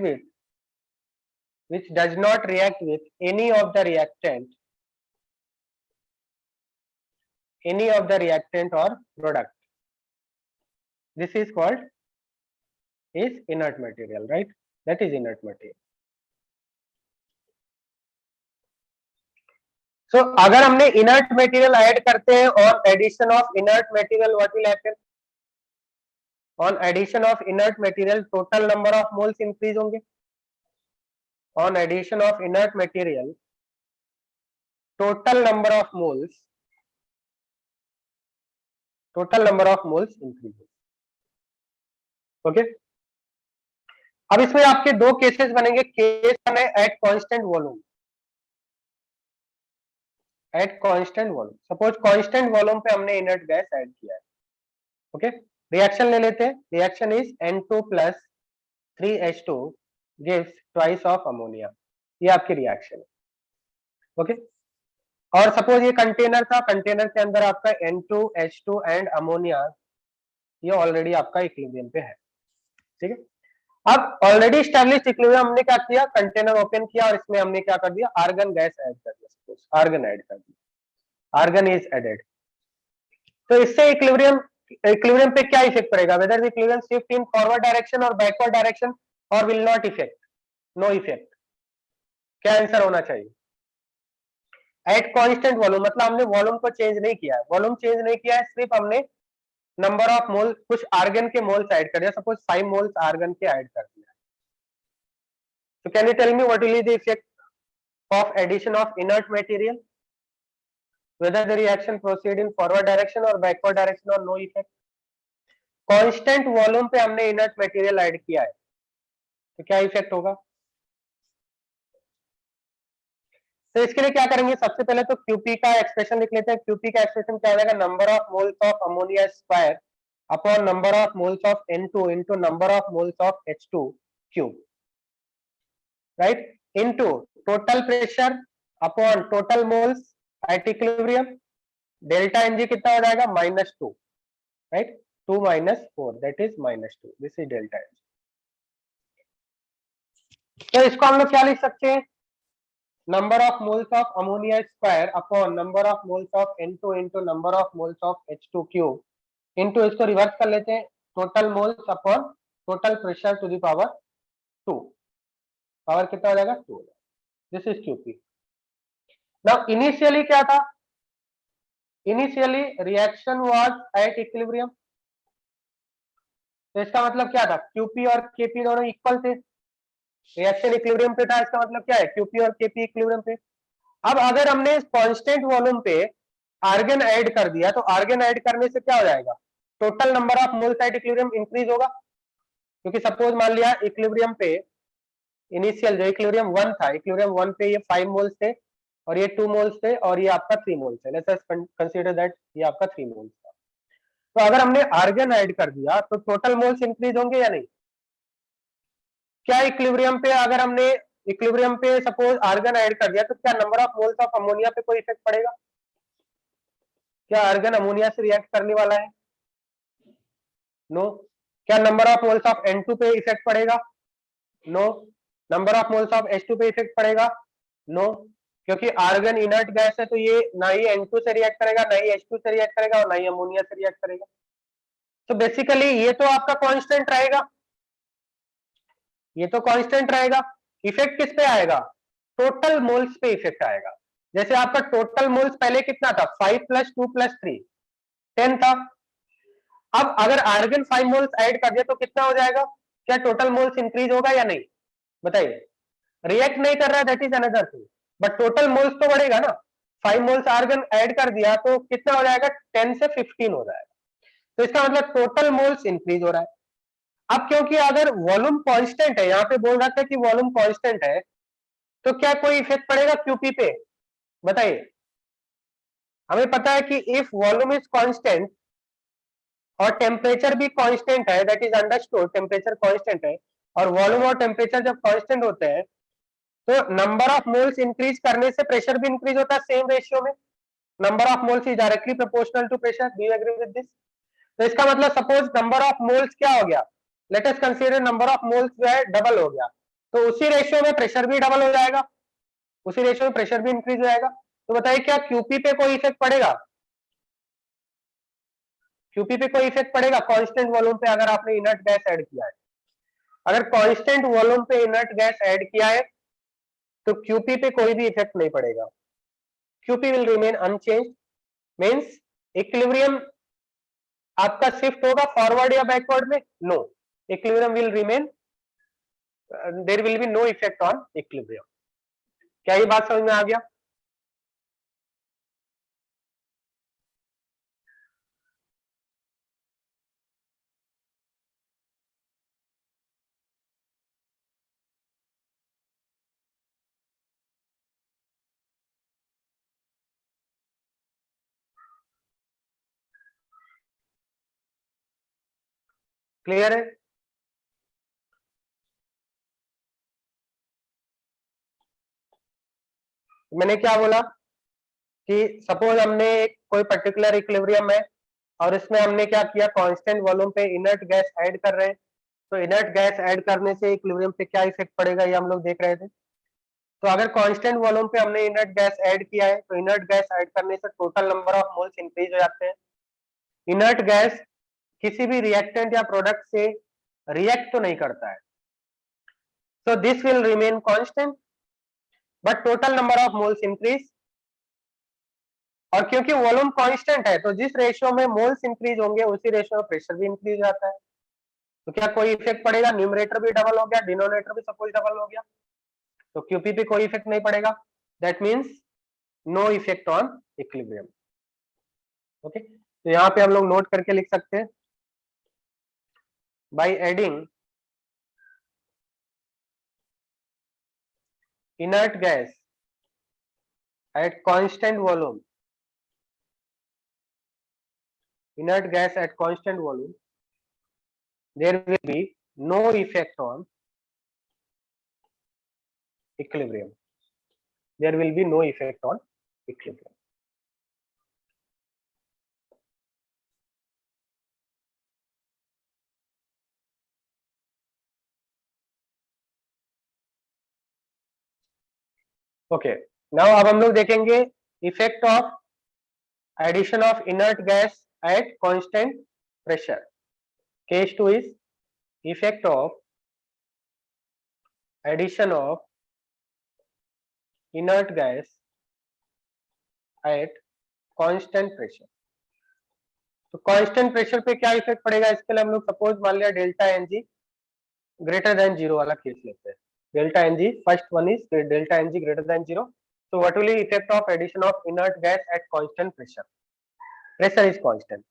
with any of the reactant or product, this is called is inert material, right? That is inert material. So अगर हमने inert material ऐड करते हैं और addition of inert material what will happen, on addition of inert material total number of moles increase होंगे, on addition of inert material total number of moles increase. Okay, अब इसमें आपके दो cases बनेंगे। Case one है at constant volume, at constant volume. Suppose constant volume पे हमने inert gas add किया है। ओके, रिएक्शन ले लेते हैं। Reaction is N2 plus 3H2 gives twice of ammonia. ये आपकी रिएक्शन है। ओके, और सपोज ये कंटेनर था, कंटेनर के अंदर आपका N2H2 एंड अमोनिया, ये ऑलरेडी आपका इक्विलिब्रियम पे है। ठीक है, अब ऑलरेडी स्टैब्लिश्ड इक्विलिब्रियम हमने क्या किया, कंटेनर ओपन किया और इसमें हमने क्या कर दिया, आर्गन गैस ऐड कर दिया। सपोज आर्गन ऐड कर दिया, आर्गन इज एडेड। तो इससे इक्विलिब्रियम पे क्या इफेक्ट पड़ेगा, whether the equilibrium shift in forward direction और बैकवर्ड डायरेक्शन और will not effect, no effect. क्या आंसर होना चाहिए, एट कांस्टेंट वॉल्यूम, मतलब हमने वॉल्यूम को चेंज नहीं किया है, वॉल्यूम चेंज नहीं किया है, सिर्फ हमने नंबर ऑफ मोल, कुछ आर्गन के मोल्स ऐड कर दिया। सपोज 5 मोल्स आर्गन के ऐड कर दिया। तो can you tell me what will be the effect of addition of inert material, whether the reaction proceed in forward direction or backward direction or no effect? Constant volume पे हमने inert material add किया है, तो क्या effect होगा। तो इसके लिए क्या करेंगे, सबसे पहले तो क्यूपी का एक्सप्रेशन लिख लेते हैं। क्यूपी का एक्सप्रेशन क्या आएगा, number of moles of ammonia square upon number of moles of N2 into number of moles of H2 cube, right, into total pressure upon total moles at equilibrium. Delta N G कितना हो जाएगा, -2, right, 2 - 4 that is -2, this is delta N G. तो इसको हम लोग क्या लिख सकते हैं, number of moles of ammonia square upon number of moles of N2 into number of moles of H2 cube into, इसको रिवर्स कर लेते हैं, total moles upon total pressure to the power 2, power कितना हो जाएगा 2। This is Q P. Now initially क्या था, initially reaction was at equilibrium, तो इसका मतलब क्या था, क्यूपी और केपी दोनों इक्वल थे, रिएक्शन इक्विलिब्रियम पे था, इसका मतलब क्या है, क्यूपी और केपी इक्विलिब्रियम पे। अब अगर हमने कांस्टेंट वॉल्यूम पे आर्गन ऐड कर दिया, तो आर्गन ऐड करने से क्या हो जाएगा, total number of moles at equilibrium increase होगा, क्योंकि सपोज मान लिया इक्विलिब्रियम पे इनिशियल जो इक्विलिब्रियम 1 था, इक्विलिब्रियम 1 पे ये 5 मोल्स थे और ये 2 मोल्स थे और ये आपका 3 मोल्स है, लेट्स अस कंसीडर दैट ये आपका 3 मोल्स था। तो अगर हमने आर्गन ऐड कर दिया तो टोटल मोल्स इंक्रीज होंगे या नहीं। क्या इक्विलिब्रियम पे अगर हमने इक्विलिब्रियम पे सपोज आर्गन ऐड कर दिया, तो क्या number of moles of ammonia पे कोई इफेक्ट पड़ेगा, क्या आर्गन अमोनिया से रिएक्ट करने वाला है, नो। क्या number of moles of N2 पे इफेक्ट पड़ेगा, no. Number of moles of H2 पे इफेक्ट पड़ेगा, नो, क्योंकि आर्गन इनर्ट गैस है, तो ये ना ही N2 से रिएक्ट करेगा, ना ही H2 से रिएक्ट करेगा और ना ही अमोनिया से रिएक्ट करेगा। तो बेसिकली ये तो आपका कांस्टेंट रहेगा, ये तो कांस्टेंट रहेगा। इफेक्ट किस पे आएगा, टोटल मोल्स पे इफेक्ट आएगा। जैसे आपका टोटल मोल्स पहले कितना था, 5 + 2 + 3 10 था। अब अगर आर्गन 5 मोल्स ऐड कर दिया तो कितना हो जाएगा, क्या टोटल मोल्स इंक्रीज होगा या नहीं, बताइए। रिएक्ट नहीं कर रहा है, that is another thing, but total moles तो बढ़ेगा ना। 5 मोल्स आर्गन ऐड कर दिया तो कितना हो जाएगा, 10 से 15 हो जाएगा, तो इसका मतलब टोटल मोल्स इंक्रीज हो रहा है। अब क्योंकि अगर वॉल्यूम कांस्टेंट है, यहाँ पे बोल रहा था कि वॉल्यूम कांस्टेंट है, तो क्या कोई इफेक्ट पड़ेगा क्यूपी पे, बताइए। हमें पता है कि इफ वॉल्यूम इज कांस्टेंट और टेम्परेचर भी कांस्टेंट है, that is understood, temperature constant है, और वॉल्यूम और टेम्परेचर जब कांस्टेंट होते हैं तो नंबर ऑफ मोल्स इंक्रीज करने से प्रेशर भी इंक्रीज होता है सेम रेशियो में। Number of moles is directly proportional to pressure, do you agree with this. तो इसका मतलब सपोज नंबर ऑफ मोल्स क्या हो गया, let us consider number of moles जो है डबल हो गया, तो उसी रेशियो में प्रेशर भी डबल हो जाएगा, उसी रेशियो में प्रेशर भी इंक्रीज हो जाएगा। तो बताइए क्या क्यूपी पे कोई इफेक्ट पड़ेगा, क्यूपी पे कोई इफेक्ट पड़ेगा कांस्टेंट वॉल्यूम पे, अगर आपने इनर्ट गैस ऐड किया है। अगर कांस्टेंट वॉल्यूम पे इनर्ट गैस ऐड किया है तो क्यूपी पे कोई भी इफेक्ट नहीं पड़ेगा, Q P will remain unchanged, means equilibrium आपका शिफ्ट होगा फॉरवर्ड या बैकवर्ड में? No, equilibrium will remain, there will be no effect on equilibrium. क्या ये बात समझ में आ गया? क्लियर है? मैंने क्या बोला कि सपोज हमने कोई पर्टिकुलर इक्विलिब्रियम है और इसमें हमने क्या किया, कांस्टेंट वॉल्यूम पे इनर्ट गैस ऐड कर रहे हैं, तो इनर्ट गैस ऐड करने से इक्विलिब्रियम पे क्या इफेक्ट पड़ेगा ये हम लोग देख रहे थे। तो अगर कांस्टेंट वॉल्यूम पे हमने इनर्ट गैस ऐड किया है तो इनर्ट गैस ऐड करने से total number of moles increase हो जाते हैं। इनर्ट गैस किसी भी रिएक्टेंट या प्रोडक्ट से रिएक्ट तो नहीं करता है, so this will remain constant but total number of moles increase। और क्योंकि वॉल्यूम कांस्टेंट है तो जिस रेशियो में मोल्स इंक्रीज होंगे उसी रेशियो में प्रेशर भी इंक्रीज हो जाता है। तो क्या कोई इफेक्ट पड़ेगा? न्यूमरेटर भी डबल हो गया, डिनोमिनेटर भी सपोज डबल हो गया, तो क्यूपी पे कोई इफेक्ट नहीं पड़ेगा। That means no effect on equilibrium. Okay, तो यहाँ पे हम लोग नोट करके लिख सकते हैं, by adding inert gas at constant volume, inert gas at constant volume, there will be no effect on equilibrium, there will be no effect on equilibrium। Okay, now अब हम लोग देखेंगे effect of addition of inert gas at constant pressure. Case 2 is effect of addition of inert gas at constant pressure. तो constant pressure पे क्या effect पड़ेगा, इसके लिए हम लोग सपोज मान लिया delta NG greater than zero वाला केस लेते हैं। Delta N G, first one is delta NG greater than zero, so what will be effect of addition of inert gas at constant pressure? Pressure is constant,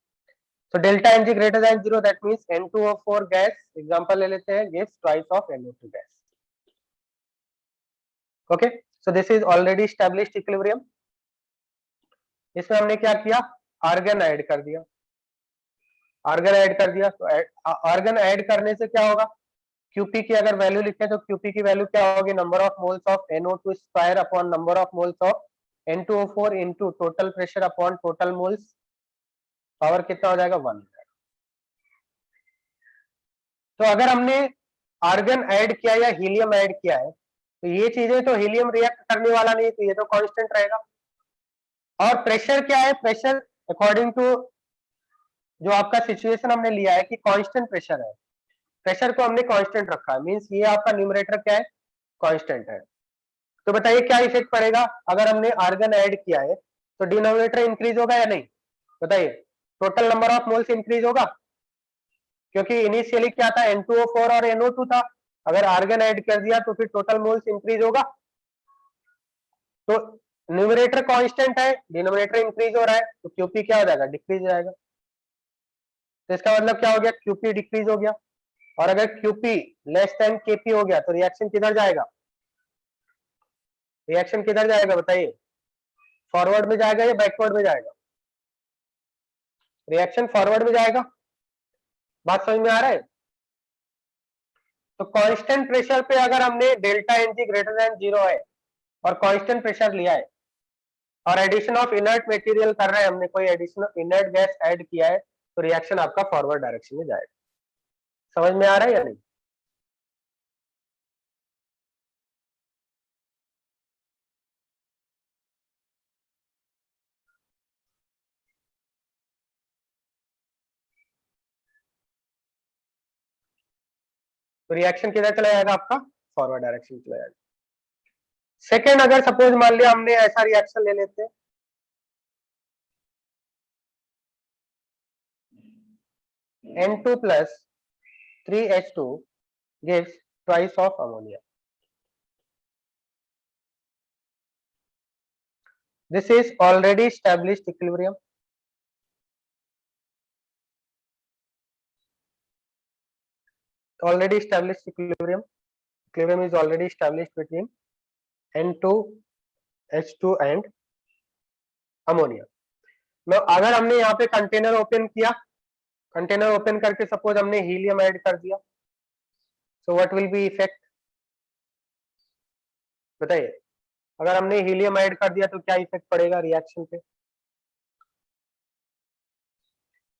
so delta Ng greater than 0, that means N2O4 gas, example ले लेते हैं, gives twice of NO2 gas। okay, so this is already established equilibrium। इसमें हमने क्या किया, argon add कर दिया, argon add कर दिया, तो आर्गन ऐड करने से क्या होगा, क्यूपी की अगर वैल्यू लिखे तो क्यूपी की वैल्यू क्या होगी, number of moles of NO2 square upon number of moles of N2O4 into total pressure upon total moles, power कितना हो जाएगा, 1। तो अगर हमने आर्गन ऐड किया या हीलियम ऐड किया है तो ये चीजें तो हीलियम रिएक्ट करने वाला नहीं, तो ये तो कांस्टेंट रहेगा। और प्रेशर क्या है, प्रेशर अकॉर्डिंग टू जो आपका सिचुएशन हमने लिया है कि कांस्टेंट प्रेशर है, प्रेशर को हमने कांस्टेंट रखा है, मींस ये आपका न्यूमरेटर क्या है, कांस्टेंट है। तो बताइए क्या इफेक्ट पड़ेगा, अगर हमने आर्गन ऐड किया है तो डिनोमिनेटर इंक्रीज होगा या नहीं, बताइए, total number of moles increase होगा, क्योंकि इनिशियली क्या था, N2O4 और NO2 था, अगर आर्गन ऐड कर दिया तो फिर टोटल मोल्स इंक्रीज होगा। तो न्यूमरेटर कांस्टेंट है, डिनोमिनेटर इंक्रीज हो रहा है, तो क्यूपी क्या हो जाएगा, डिक्रीज हो जाएगा। तो इसका मतलब क्या हो गया, क्यूपी डिक्रीज हो गया। और अगर क्यूपी लेस देन केपी हो गया तो रिएक्शन किधर जाएगा, रिएक्शन किधर जाएगा बताइए, फॉरवर्ड में जाएगा या बैकवर्ड में जाएगा, रिएक्शन फॉरवर्ड में जाएगा। बात समझ में आ रहा है? तो कांस्टेंट प्रेशर पे अगर हमने डेल्टा एनजी ग्रेटर देन 0 है और कांस्टेंट प्रेशर लिया है और एडिशन ऑफ इनर्ट मटेरियल कर रहे हैं, हमने कोई एडिशनल इनर्ट गैस ऐड किया है, तो रिएक्शन आपका फॉरवर्ड डायरेक्शन में जाएगा। समझ में आ रहा है या नहीं? तो रिएक्शन किधर चला जाएगा आपका, फॉरवर्ड डायरेक्शन में चला जाएगा। सेकेंड, अगर सपोज मान लिया हमने ऐसा रिएक्शन ले लेते हैं, N2 plus 3H2 gives twice of ammonia. This is already established equilibrium. Already established equilibrium. Equilibrium is already established between N2, H2 and ammonia. Now अगर हमने यहाँ पे कंटेनर ओपन किया, कंटेनर ओपन करके सपोज हमने हीलियम ऐड कर दिया, so what will be effect बताइए. अगर हमने हीलियम ऐड कर दिया तो क्या इफेक्ट पड़ेगा रिएक्शन पे?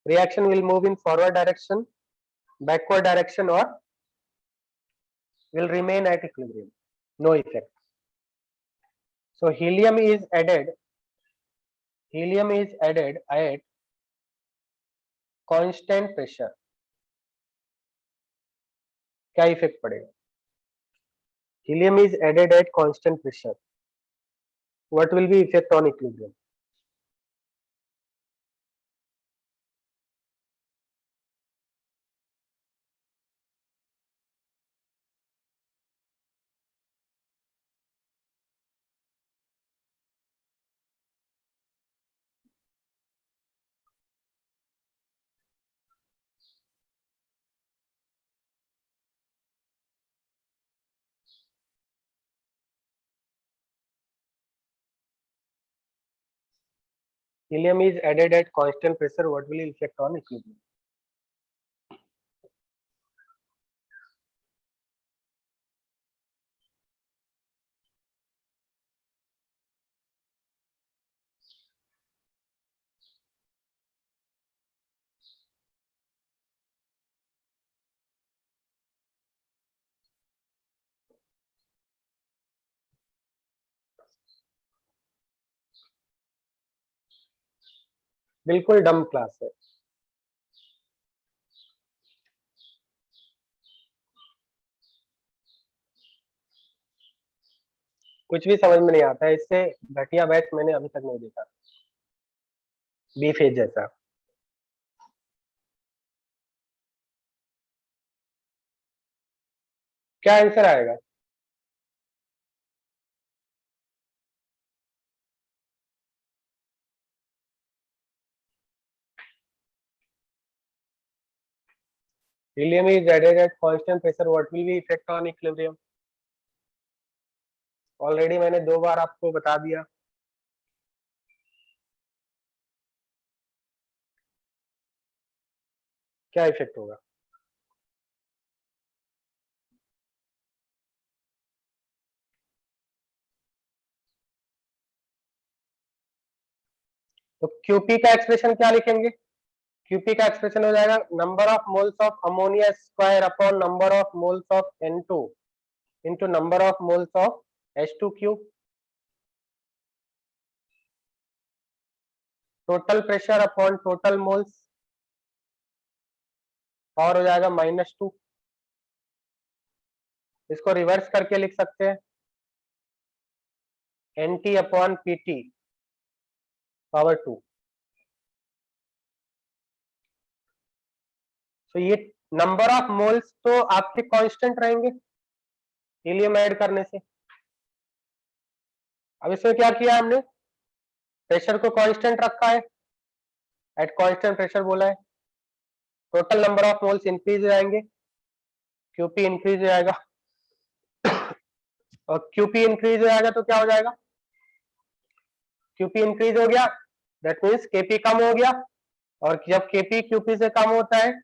Reaction will move in forward direction, backward direction, or will remain at equilibrium? No effect. So helium is added at constant pressure. क्या इफेक्ट पड़ेगा? Helium is added at constant pressure. What will be effect on equilibrium? Helium is added at constant pressure. What will effect on equilibrium? बिल्कुल डम class है. कुछ भी समझ में नहीं आता है. इससे घटिया बैच मैंने अभी तक नहीं देखा. बी फेज जैसा. क्या आंसर आएगा? Helium is added at constant pressure. What will be effect on equilibrium? Already मैंने 2 बार आपको बता दिया. क्या इफेक्ट होगा? तो क्यूपी का एक्सप्रेशन क्या लिखेंगे? क्यूपी का एक्सप्रेशन हो जाएगा number of moles of ammonia square upon number of moles of N2 into number of moles of H2 cube. Total pressure upon total moles और हो जाएगा -2. इसको रिवर्स करके लिख सकते हैं NT अपॉन PT पावर 2. तो ये नंबर ऑफ मोल्स तो आपके कांस्टेंट रहेंगे हीलियम ऐड करने से. अब इसमें क्या किया हमने? प्रेशर को कांस्टेंट रखा है, एट कांस्टेंट प्रेशर बोला है. Total number of moles increase हो जाएंगे, क्यूपी इंक्रीज हो जाएगा. और क्यूपी इंक्रीज हो जाएगा तो क्या हो जाएगा? क्यूपी इंक्रीज हो गया दैट मीन्स केपी कम हो गया. और जब केपी क्यूपी से कम होता है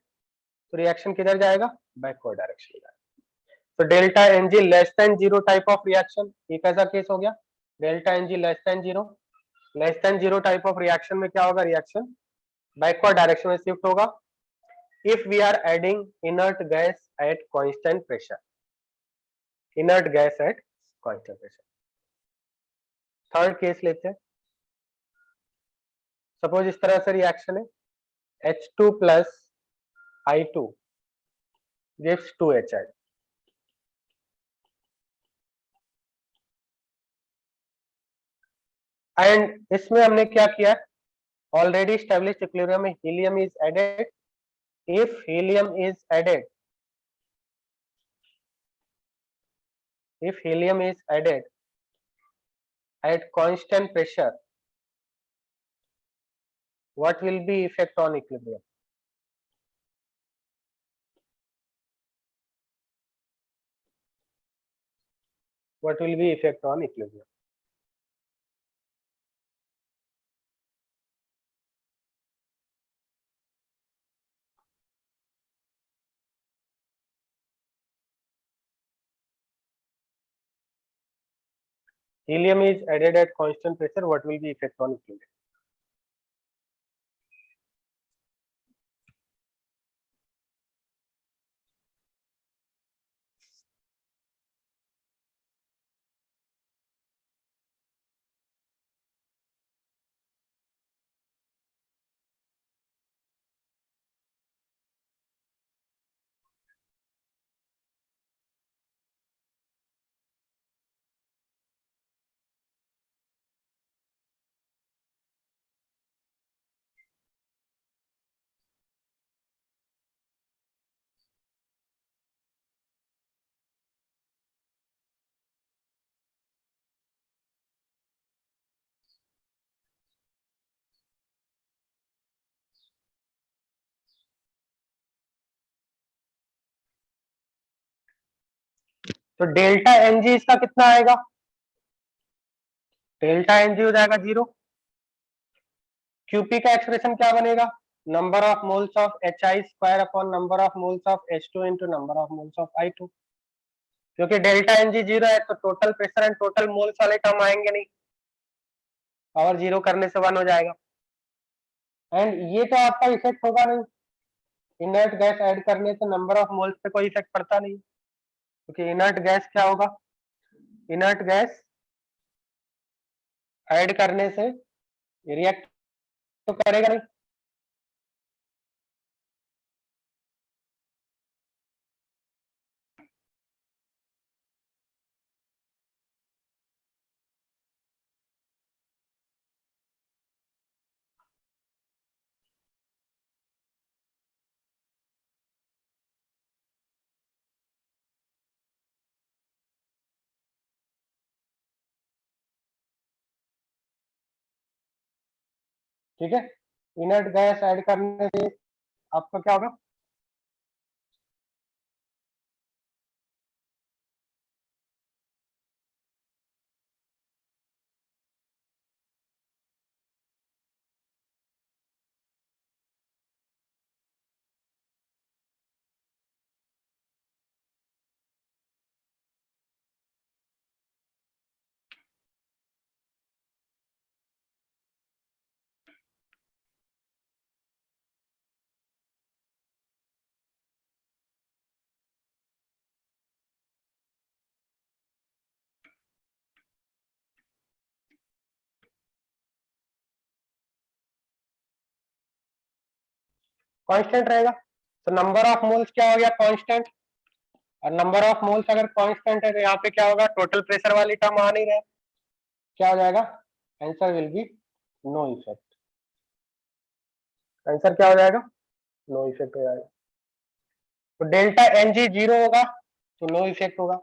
तो रिएक्शन किधर जाएगा? बैकवर्ड डायरेक्शन जाएगा. तो delta N G less than 0 type of reaction. ये कैसा केस हो गया? Delta N G less than 0. Less than 0 type of reaction में क्या होगा? रिएक्शन बैकवर्ड डायरेक्शन में शिफ्ट होगा. If we are adding inert gas at constant pressure. Inert gas at constant pressure. Third case लेते हैं. सपोज इस तरह से रिएक्शन है H2 plus I2 gives 2HI. And इसमें हमने क्या किया? ऑलरेडी एस्टेब्लिश्ड इक्विलिब्रियम में helium is added if helium is added at constant pressure, what will be effect on equilibrium? What will be effect on equilibrium? Helium is added at constant pressure, what will be effect on equilibrium? तो delta NG इसका कितना आएगा? Delta N G हो जाएगा 0। QP का expression क्या बनेगा? Number of moles of HI square upon number of moles of H2 into number of moles of I2। क्योंकि डेल्टा एनजी 0 है तो total pressure and total moles वाले टर्म आएंगे नहीं, पावर 0 करने से 1 हो जाएगा। एंड ये तो आपका इफेक्ट होगा नहीं, इनर्ट गैस ऐड करने से नंबर ऑफ मोल्स पे कोई इफेक्ट पड़ता नहीं, क्योंकि इनर्ट गैस क्या होगा? इनर्ट गैस ऐड करने से रिएक्ट तो करेगा नहीं। ठीक है, इनर्ट गैस ऐड करने से आपका क्या होगा? कांस्टेंट रहेगा। तो नंबर ऑफ मोल्स क्या हो गया? कांस्टेंट। और नंबर ऑफ मोल्स अगर कांस्टेंट है तो यहाँ पे क्या होगा? टोटल प्रेशर वाली टर्म आ नहीं रहा है, क्या हो जाएगा? Answer will be no effect. Answer क्या हो जाएगा? नो इफेक्ट हो जाएगा। तो डेल्टा एनजी 0 होगा तो नो इफेक्ट होगा।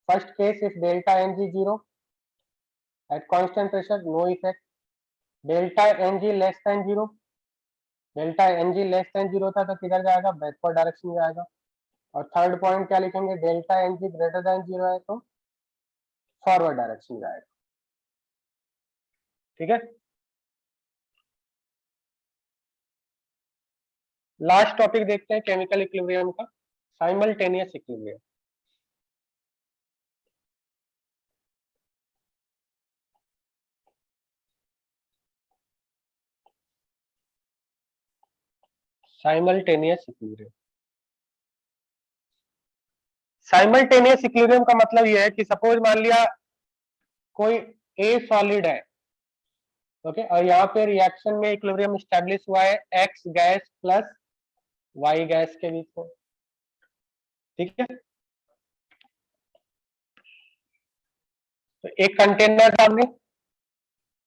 First case if delta N G 0 at constant pressure, no effect. Delta N G less than 0, delta N G less than 0 था तो किधर जाएगा? बैकवर्ड डायरेक्शन जाएगा। और थर्ड पॉइंट क्या लिखेंगे? डेल्टा एनजी ग्रेटर देन 0 है तो फॉरवर्ड डायरेक्शन जाएगा। ठीक है, लास्ट टॉपिक देखते हैं केमिकल इक्विलिब्रियम का, simultaneous equilibrium. Simultaneous equilibrium. Simultaneous equilibrium का मतलब यह है कि सपोज मान लिया कोई ए सॉलिड है, ओके, और यहाँ पे रिएक्शन में इक्विलिब्रियम स्टैब्लिश हुआ है X gas plus Y gas के बीच में। ठीक है, तो एक कंटेनर सामने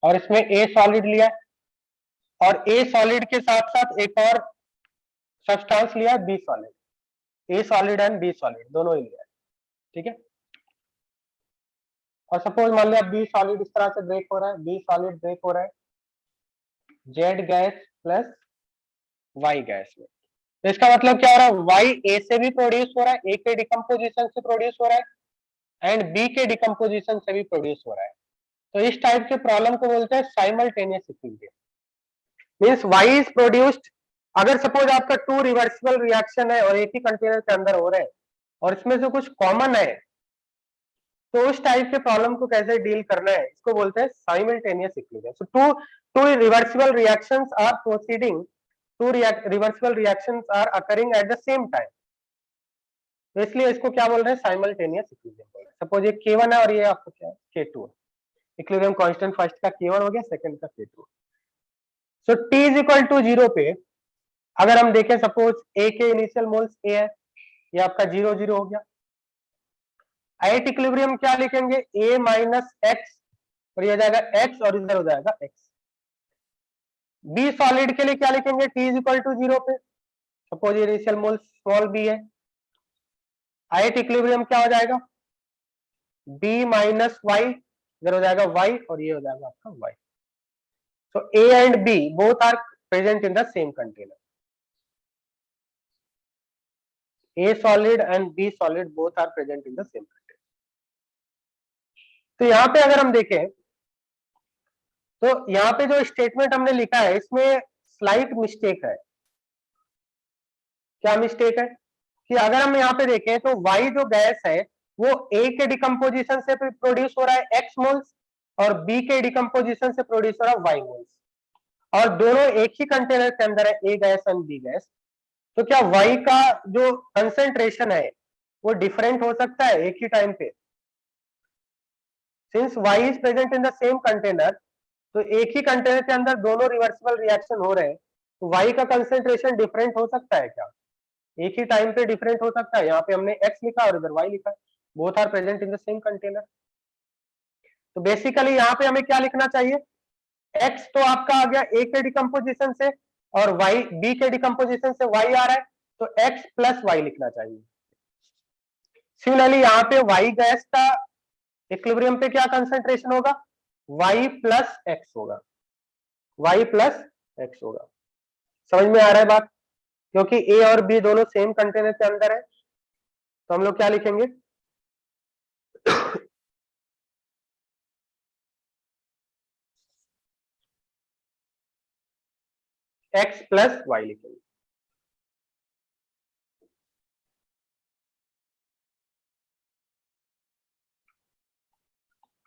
और इसमें ए सॉलिड लिया है, और ए सॉलिड के साथ साथ एक और सब्सटेंस लिया है B solid, A solid and B solid दोनों ही लिया है, ठीक है। और सपोज मान लिया बी सॉलिड इस तरह से ब्रेक हो रहा है, बी सॉलिड ब्रेक हो रहा है Z gas plus Y gas में, तो इसका मतलब क्या हो रहा है, वाई ए से भी प्रोड्यूस हो रहा है, ए के डिकम्पोजिशन से प्रोड्यूस हो रहा है एंड बी के डिकम्पोजिशन से भी प्रोड्यूस हो रहा है। तो इस टाइप के प्रॉब्लम को बोलते हैं simultaneous equilibrium, means Y is produced, अगर सपोज आपका टू रिवर्सिबल रिएक्शन है और एक ही कंटेनर के अंदर हो रहे हैं और इसमें से कुछ कॉमन है, तो उस टाइप के प्रॉब्लम को कैसे डील करना है, इसको बोलते हैं simultaneous equilibrium. So two reversible reactions are proceeding, two reversible reactions are occurring at the same time, तो इसलिए इसको क्या बोल रहे हैं, साइमल्टेनियस इक्विलिब्रियम बोल रहे हैं। सपोज ये K1 है और ये आपको क्या है K2 है, इक्विलिब्रियम कांस्टेंट फर्स्ट का K1 हो गया, सेकंड का K2। So T is equal to 0 पे अगर हम देखें, सपोज A के इनिशियल मोल्स A है, ये आपका 0 0 हो गया, एट इक्विलिब्रियम क्या लिखेंगे, A माइनस एक्स और ये हो जाएगा x और इधर हो जाएगा x। बी सॉलिड के लिए क्या लिखेंगे, T इज इक्वल टू 0 पे सपोज ये इनिशियल मोल स्मॉल b है, एट इक्विलिब्रियम क्या हो जाएगा, b माइनस वाई, इधर हो जाएगा y और ये हो जाएगा आपका y। So A and B both are present in the same container. A solid and B solid both are present in the same container. तो यहाँ पे अगर हम देखें तो यहाँ पे जो स्टेटमेंट हमने लिखा है इसमें स्लाइट मिस्टेक है। क्या मिस्टेक है कि अगर हम यहाँ पे देखें तो Y जो गैस है वो A के डिकम्पोजिशन से प्रोड्यूस हो रहा है X मोल्स और B के डिकम्पोजिशन से प्रोड्यूस हो रहा है Y मोल्स, और दोनों एक ही कंटेनर के अंदर है, A gas and B gas. तो क्या Y का जो कंसेंट्रेशन है वो डिफरेंट हो सकता है एक ही टाइम पे, since Y is present in the same container, तो एक ही कंटेनर के अंदर दोनों रिवर्सिबल रिएक्शन हो रहे हैं, तो Y का कंसेंट्रेशन डिफरेंट हो सकता है क्या, एक ही टाइम पे डिफरेंट हो सकता है। यहाँ पे हमने X लिखा और इधर Y लिखा, both are present in the same container. तो बेसिकली यहाँ पे हमें क्या लिखना चाहिए, X तो आपका आ गया A के डिकम्पोजिशन से और Y B के डिकम्पोजिशन से Y आ रहा है, तो X प्लस Y लिखना चाहिए। सिमिलरली यहाँ पे Y गैस का इक्विलिब्रियम पे क्या कंसेंट्रेशन होगा, Y प्लस एक्स होगा, Y प्लस एक्स होगा। समझ में आ रहा है बात, क्योंकि A और B दोनों सेम कंटेनर के अंदर है, तो हम लोग क्या लिखेंगे X प्लस Y लिखेंगे।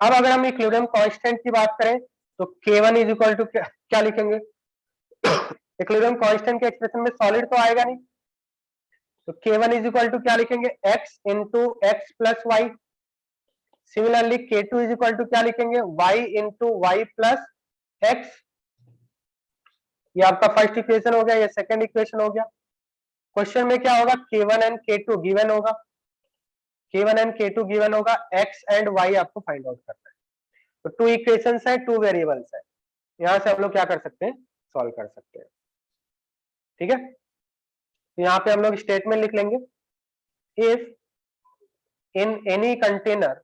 अब अगर हम इक्विलिब्रियम कांस्टेंट की बात करें तो K1 इज इक्वल टू क्या लिखेंगे, इक्विलिब्रियम कांस्टेंट के एक्सप्रेशन में सॉलिड तो आएगा नहीं, तो K1 इज इक्वल टू क्या लिखेंगे, x into X plus Y. Similarly K2 is equal to क्या लिखेंगे, y into Y plus X. ये आपका फर्स्ट इक्वेशन हो गया, ये सेकंड इक्वेशन हो गया। क्वेश्चन में क्या होगा, K1 एंड K2 गिवन होगा, K1 एंड K2 गिवन होगा, x एंड y आपको फाइंड आउट करना है। तो टू इक्वेशंस है, टू वेरिएबल्स है, यहां से हम लोग क्या कर सकते हैं, सॉल्व कर सकते हैं, ठीक है। तो यहाँ पे हम लोग स्टेटमेंट लिख लेंगे, if in any container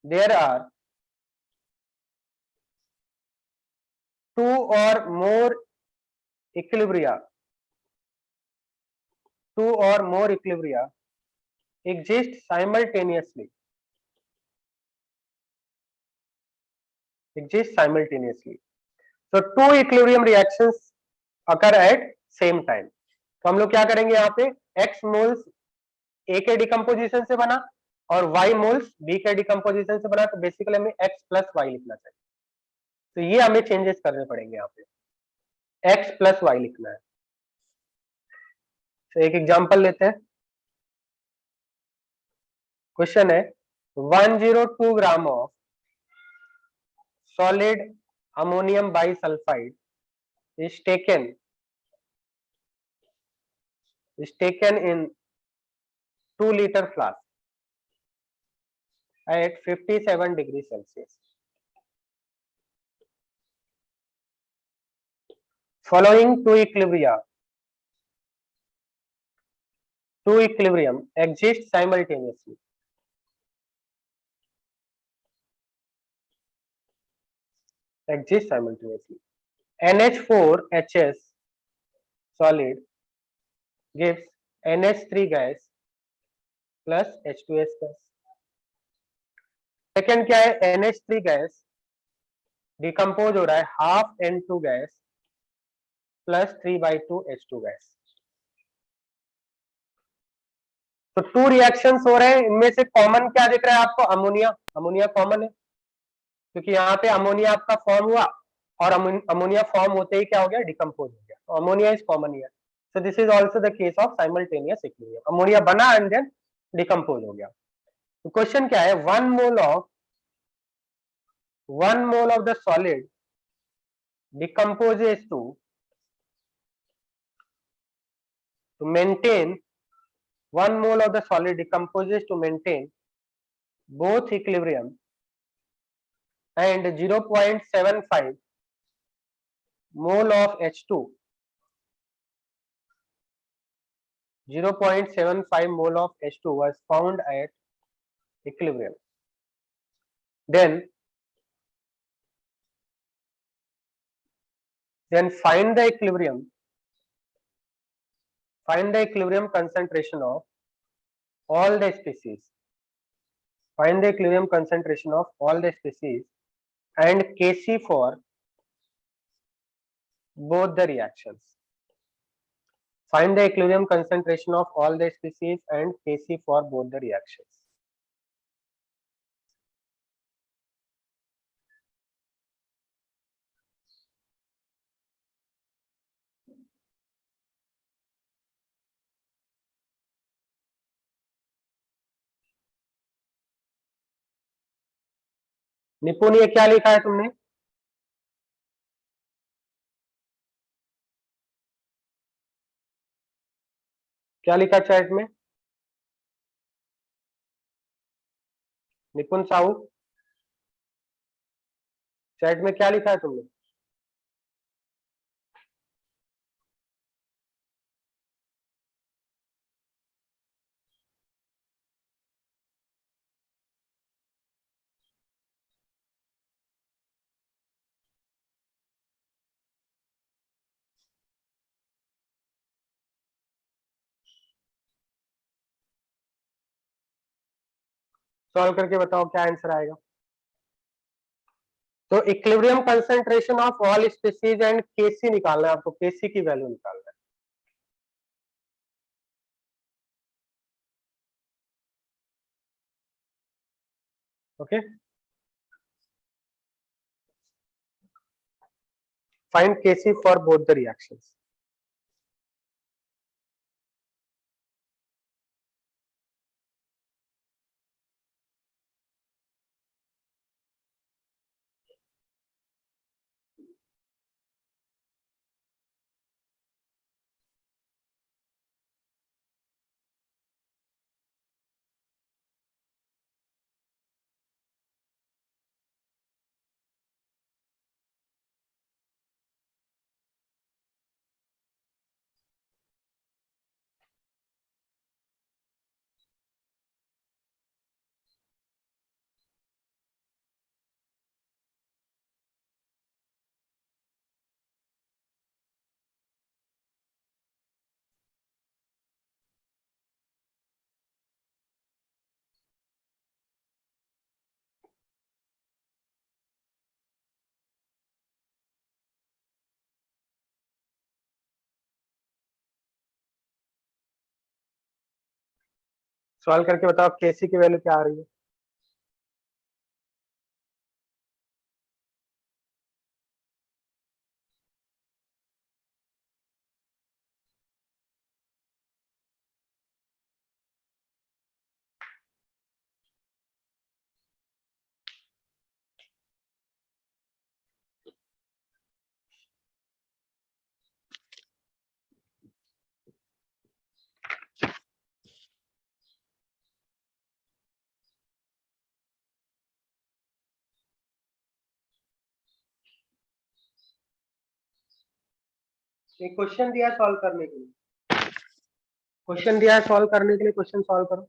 there are two और more equilibria, two or more equilibria exist simultaneously, so two equilibrium reactions occur at same time। तो हम लोग क्या करेंगे, यहाँ पे x मोल्स A के डिकम्पोजिशन से बना और y मोल्स B के डिकम्पोजिशन से बना, तो बेसिकली हमें x प्लस वाई लिखना चाहिए। तो ये हमें चेंजेस करने पड़ेंगे, यहाँ पे x प्लस वाई लिखना है। तो एक एग्जांपल लेते हैं, क्वेश्चन है 102 gram of solid ammonium bisulfide is taken in 2-liter flask at 57 degrees Celsius following two equilibrium exist simultaneously. NH4HS solid gives NH3 gas plus H2S gas. Second क्या है, NH3 gas decompose हो रहा है half N2 gas plus 3/2 H2 gas. तो two reactions हो रहे हैं, इनमें से कॉमन क्या दिख रहा है आपको, अमोनिया। अमोनिया कॉमन है क्योंकि यहाँ पे अमोनिया आपका फॉर्म हुआ और अमोनिया फॉर्म होते ही क्या हो गया, डिकम्पोज हो गया। तो ammonia is common here. So this is also the case of simultaneous equilibrium. Ammonia बना एंड देन डिकम्पोज हो गया। तो क्वेश्चन क्या है, one mole of the solid decomposes to maintain 1 mole of the solid decomposes to maintain both equilibrium and 0.75 mole of H2 0.75 mole of H2 was found at equilibrium. Then find the equilibrium concentration of all the species. Find the equilibrium concentration of all the species and Kc for both the reactions. Find the equilibrium concentration of all the species and Kc for both the reactions. निपुण, ये क्या लिखा है तुमने, क्या लिखा chat में? निपुण साहू, चैट में क्या लिखा है तुमने? सॉल्व करके बताओ क्या आंसर आएगा। तो equilibrium concentration of all species and KC निकालना है आपको, केसी की वैल्यू निकालना है। Okay, find KC for both the reactions. Solve करके बताओ केसी की वैल्यू क्या आ रही है। एक क्वेश्चन दिया है सॉल्व करने के लिए, क्वेश्चन दिया है सॉल्व करने के लिए, क्वेश्चन सॉल्व करो।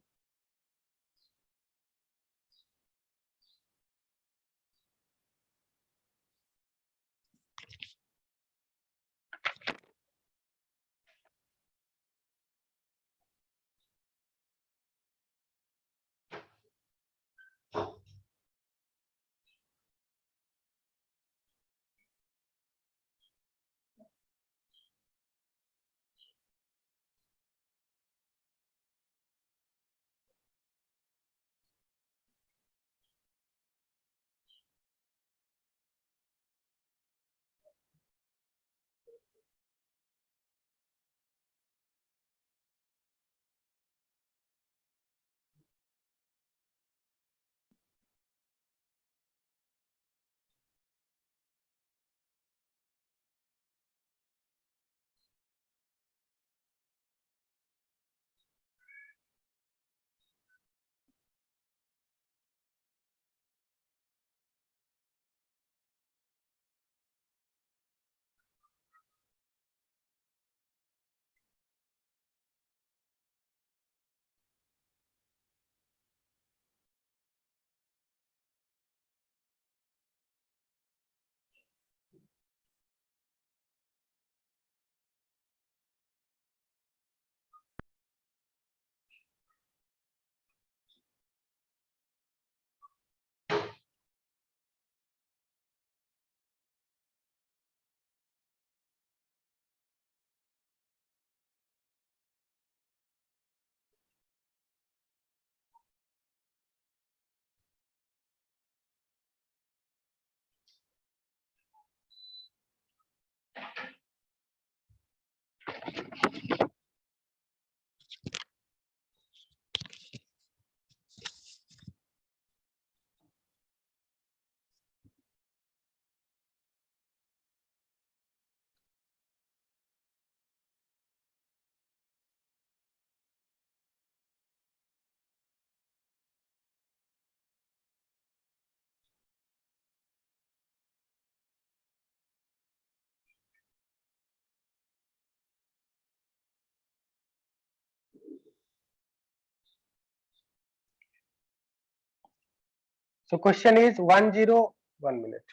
So question is 101 minute.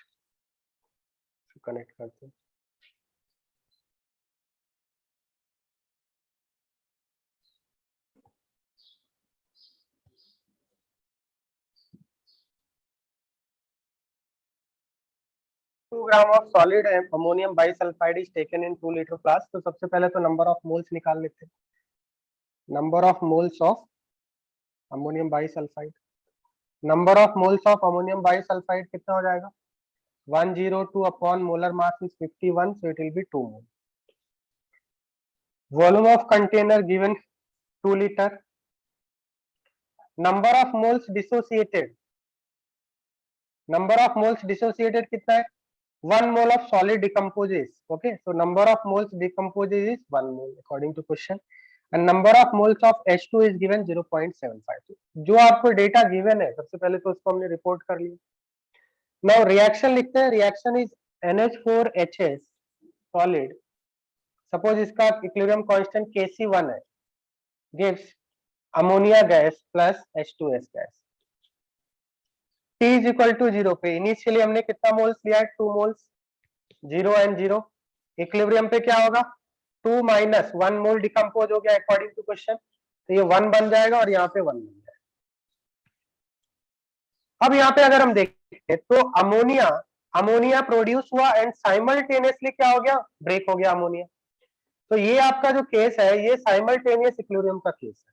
Connect करते हैं। Two gram of solid ammonium bisulphide is taken in 2 litre flask. तो सबसे पहले तो नंबर ऑफ मोल्स निकाल लेते हैं। Number of moles of ammonium bisulphide, number of moles of ammonium bisulphide कितना हो जाएगा? 102 upon molar mass is 51, so it will be 2 mole. Volume of container given 2 liter. Number of moles dissociated, number of moles dissociated कितना है? 1 mole of solid decomposes. Okay, so number of moles decomposes is 1 mole according to question, and number of moles of H2 is given 0.75. जो आपको data given है सबसे पहले तो उसको हमने रिपोर्ट कर लिया। नाउ रिएक्शन लिखते हैं। Reaction is NH4HS solid, suppose इसका इक्विलिब्रियम कांस्टेंट Kc1 है, gives ammonia gas plus H2S gas. T is equal to 0 पे इनिशियली हमने कितना मोल्स लिया है? 2 मोल्स, 0 एंड 0। इक्विलिब्रियम पे क्या होगा? 2 माइनस 1 मोल डिकम्पोज हो गया अकॉर्डिंग टू क्वेश्चन, तो ये 1 बन जाएगा और यहाँ पे 1 बन जाएगा। अब यहाँ पे अगर हम देखें तो अमोनिया प्रोड्यूस हुआ एंड साइमल्टेनियसली क्या हो गया? ब्रेक हो गया अमोनिया। तो ये आपका जो केस है ये साइमल्टेनियस इक्विलिब्रियम का केस है,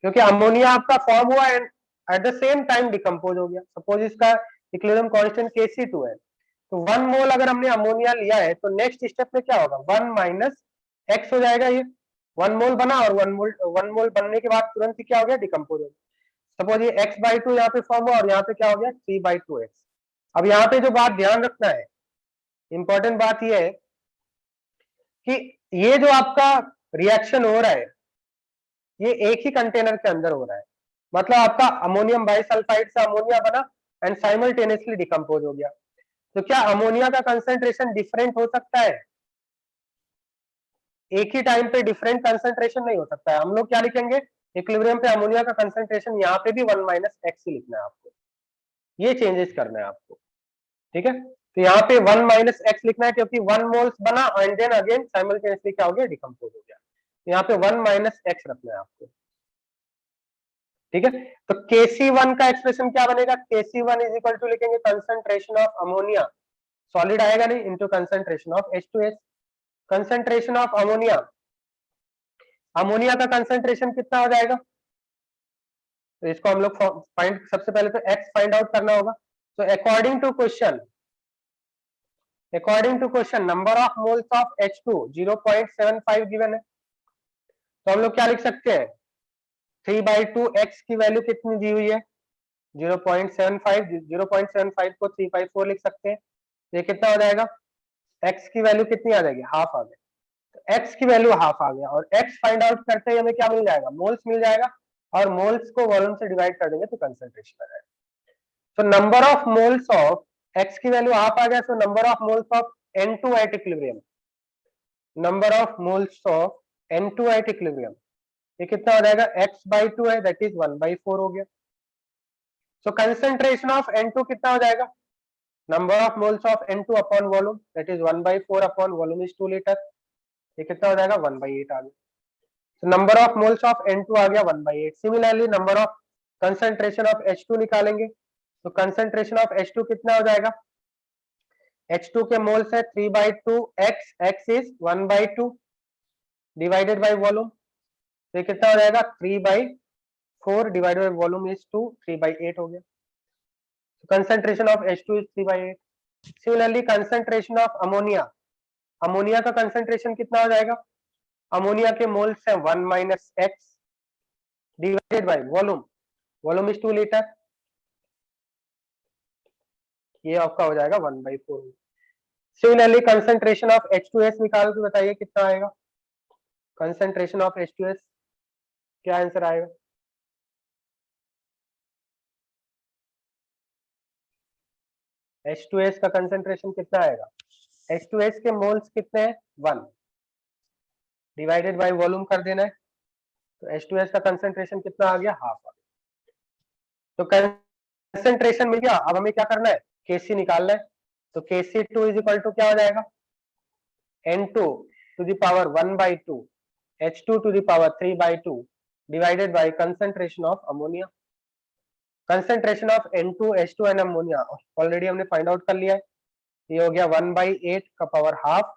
क्योंकि अमोनिया आपका फॉर्म हुआ and eight the same time decompose हो गया। सपोज इसका इक्विलिब्रियम कांस्टेंट Kc2 है, तो 1 मोल अगर हमने अमोनिया लिया है तो नेक्स्ट स्टेप में क्या होगा? 1 माइनस एक्स हो जाएगा। ये 1 मोल बना और 1 मोल बनने के बाद तुरंत ही क्या हो गया? डिकम्पोज हो गया। सपोज ये x/2 यहाँ पे फॉर्म हुआ और यहाँ पे क्या हो गया? 3/2x। अब यहाँ पे जो बात ध्यान रखना है, इंपॉर्टेंट बात ये है कि ये जो आपका रिएक्शन हो रहा है ये एक ही कंटेनर के अंदर हो रहा है, मतलब आपका अमोनियम बाइसल्फाइड से अमोनिया बना एंड साइमल्टेनियसली डिकम्पोज हो गया। तो क्या अमोनिया का कंसंट्रेशन डिफरेंट हो सकता है? एक ही टाइम पे डिफरेंट कंसंट्रेशन नहीं हो सकता है। हम लोग क्या लिखेंगे, इक्विलिब्रियम पे अमोनिया का कंसंट्रेशन यहाँ पे भी 1 माइनस एक्स ही लिखना है आपको, ये चेंजेस करना है आपको, ठीक है। तो यहाँ पे 1 माइनस एक्स लिखना है क्योंकि 1 मोल्स बना एंड देन अगेन साइमल्टेनियसली क्या हो गया, डिकम्पोज हो गया। यहाँ पे 1 माइनस एक्स रखना है आपको, ठीक है। तो Kc1 का एक्सप्रेशन क्या बनेगा, Kc1 इज इक्वल टू लिखेंगे कंसंट्रेशन ऑफ अमोनिया, सॉलिड आएगा नहीं, into concentration of H2S। Concentration of ammonia, ammonia का कंसंट्रेशन कितना हो जाएगा, तो इसको हम लोग फाइंड, सबसे पहले तो x फाइंड आउट करना होगा। तो according to question number of moles of H2 0.75 given है, तो हम लोग क्या लिख सकते हैं, 3/2 x की वैल्यू कितनी दी हुई है 0.75, 0.75 को 3/4 लिख सकते हैं, ये कितना हो जाएगा, x की वैल्यू कितनी आ जाएगी, हाफ आ गई। तो x की वैल्यू हाफ आ गया और x फाइंड आउट करते ही हमें क्या मिल जाएगा, मोल्स मिल जाएगा, और मोल्स को वॉल्यूम से डिवाइड कर देंगे तो कंसंट्रेशन आ जाएगा। तो number of moles of x की वैल्यू हाफ आ गया, तो number of moles of N2 at equilibrium, number of moles of N2 at equilibrium ये कितना हो जाएगा, x/2 है, दैट इज 1/4 हो गया। सो कंसंट्रेशन ऑफ N2 कितना हो जाएगा, number of moles of N2 upon volume, that is 1/4 upon volume is 2 litre, ये कितना हो जाएगा 1/8 आ गया। तो number of moles of N2 आ गया 1/8। Similarly number of concentration of H2 निकालेंगे, तो कंसंट्रेशन ऑफ H2 कितना हो जाएगा, H2 के मोल्स है 3/2 x, x is 1/2 divided by volume, तो ये कितना हो जाएगा 3/4 डिवाइडेड बाय वॉल्यूम इज 2, 3/8 हो गया। Concentration of H2 is 3/8। Similarly concentration of ammonia, ammonia का कंसंट्रेशन कितना हो जाएगा, अमोनिया के मोल्स है 1 minus x divided by volume, volume is 2 litre, ये आपका हो जाएगा 1/4। सिमिलरली कंसंट्रेशन ऑफ H2S निकाल के बताइए कितना आएगा, कंसंट्रेशन ऑफ H2S क्या आंसर आएगा, H2S का कंसंट्रेशन कितना आएगा, H2S के मोल्स कितने हैं 1 डिवाइडेड बाय वॉल्यूम कर देना है, तो H2S का कंसंट्रेशन कितना आ गया, हाफ आ गया। तो कंसंट्रेशन मिल गया, अब हमें क्या करना है, Kc निकालना है। तो Kc2 इज इक्वल टू क्या हो जाएगा, N2 to the power 1/2 H2 to the power 3/2 divided by concentration of ammonia, concentration of N2 H2 and ammonia already हमने फाइंड आउट कर लिया है, ये हो गया 1/8 का power half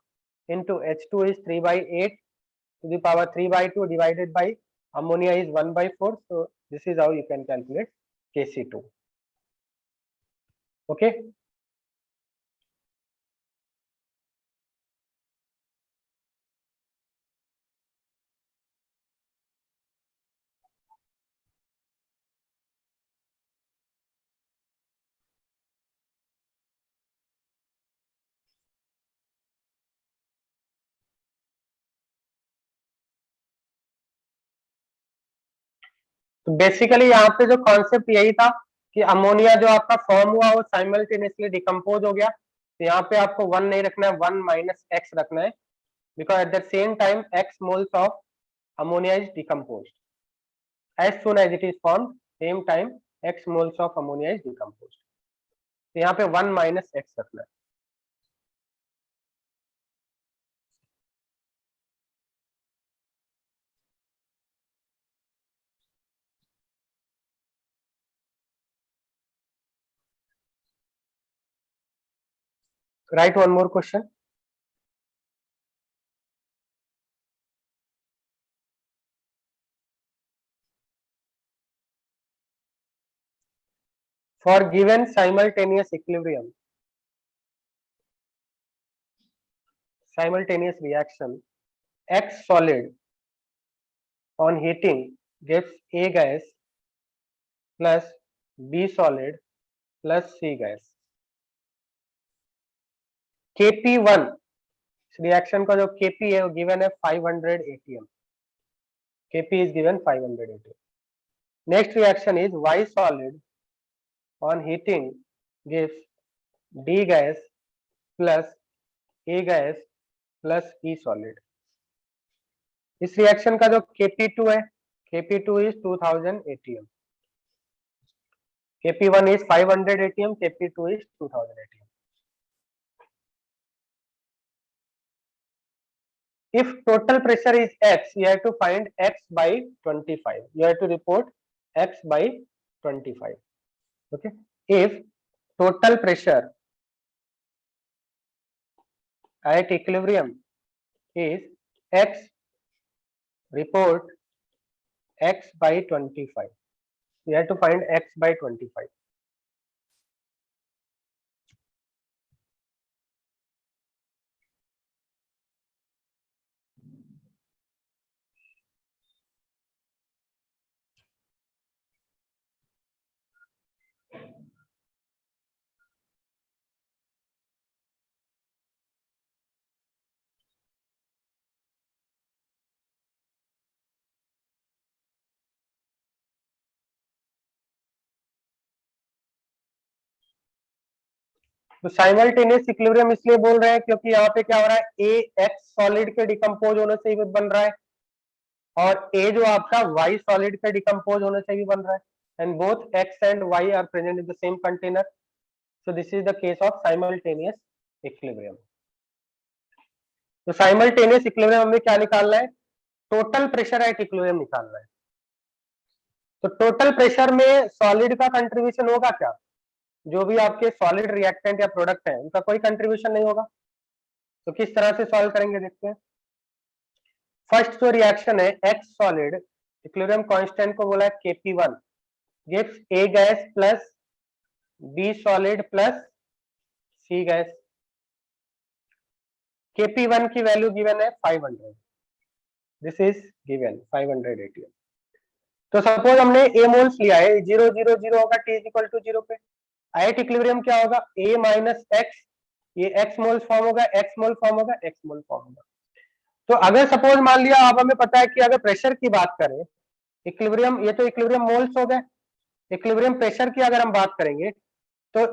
into H2 is 3/8 to the power 3/2 divided by ammonia is 1/4, so this is how you can calculate Kc2, okay. तो basically यहाँ पे जो कॉन्सेप्ट यही था कि अमोनिया जो आपका फॉर्म हुआ वो साइमल्टेनियसली डिकम्पोज हो गया, तो यहाँ पे आपको 1 नहीं रखना है, 1 माइनस एक्स रखना है, because at the same time x moles of ammonia is decomposed, as soon as it is formed same time x moles of ammonia is decomposed, तो यहाँ पे 1 माइनस एक्स रखना है। Write one more question. For given simultaneous equilibrium, simultaneous reaction, X solid on heating gives A gas plus B solid plus C gas. Kp1 reaction का जो Kp है वो given है 500 atm, Kp is given 500 atm. Next reaction is Y solid on heating gives D gas plus A gas plus E solid. इस reaction का जो Kp2 है, Kp2 is 2000 atm, Kp1 is 500 atm, Kp2 is 2000 atm. If total pressure is x, you have to find x by 25. You have to report x by 25. Okay. If total pressure at equilibrium is x, report x by 25. You have to find x by 25. तो simultaneous equilibrium इसलिए बोल रहे हैं क्योंकि यहाँ पे क्या हो रहा है, ए एक्स सॉलिड के डिकम्पोज होने से भी बन रहा है और ए जो आपका वाई सॉलिड के डिकम्पोज होने से भी बन रहा है, and both X and Y are present in the same container. So this is the case of simultaneous equilibrium. तो साइमल्टेनियस इक्विलिब्रियम हमें क्या निकालना है, टोटल प्रेशर एट इक्विलिब्रियम निकालना है. तो टोटल प्रेशर में सॉलिड का कंट्रीब्यूशन होगा क्या, जो भी आपके सॉलिड रिएक्टेंट या प्रोडक्ट है उनका कोई कंट्रीब्यूशन नहीं होगा. तो किस तरह से सॉल्व करेंगे देखते हैं. फर्स्ट जो रिएक्शन है एक्स सॉलिड, इक्विलिब्रियम कांस्टेंट को बोला है Kp1 gives A gas plus B solid plus C gas. Kp1 की वैल्यू गिवन है 500. This is given 500 atm. तो सपोज हमने A मोल्स लिया है, 0 0 0 होगा T इज इक्वल टू 0 पे. एट इक्विलिब्रियम क्या होगा, A माइनस एक्स, ये x मोल फॉर्म होगा, x मोल फॉर्म होगा, x मोल फॉर्म होगा. तो अगर सपोज मान लिया, आप हमें पता है कि अगर प्रेशर की बात करें, इक्विलिब्रियम, ये तो इक्विलिब्रियम मोल्स हो गए. इक्विलिब्रियम प्रेशर की अगर हम बात करेंगे तो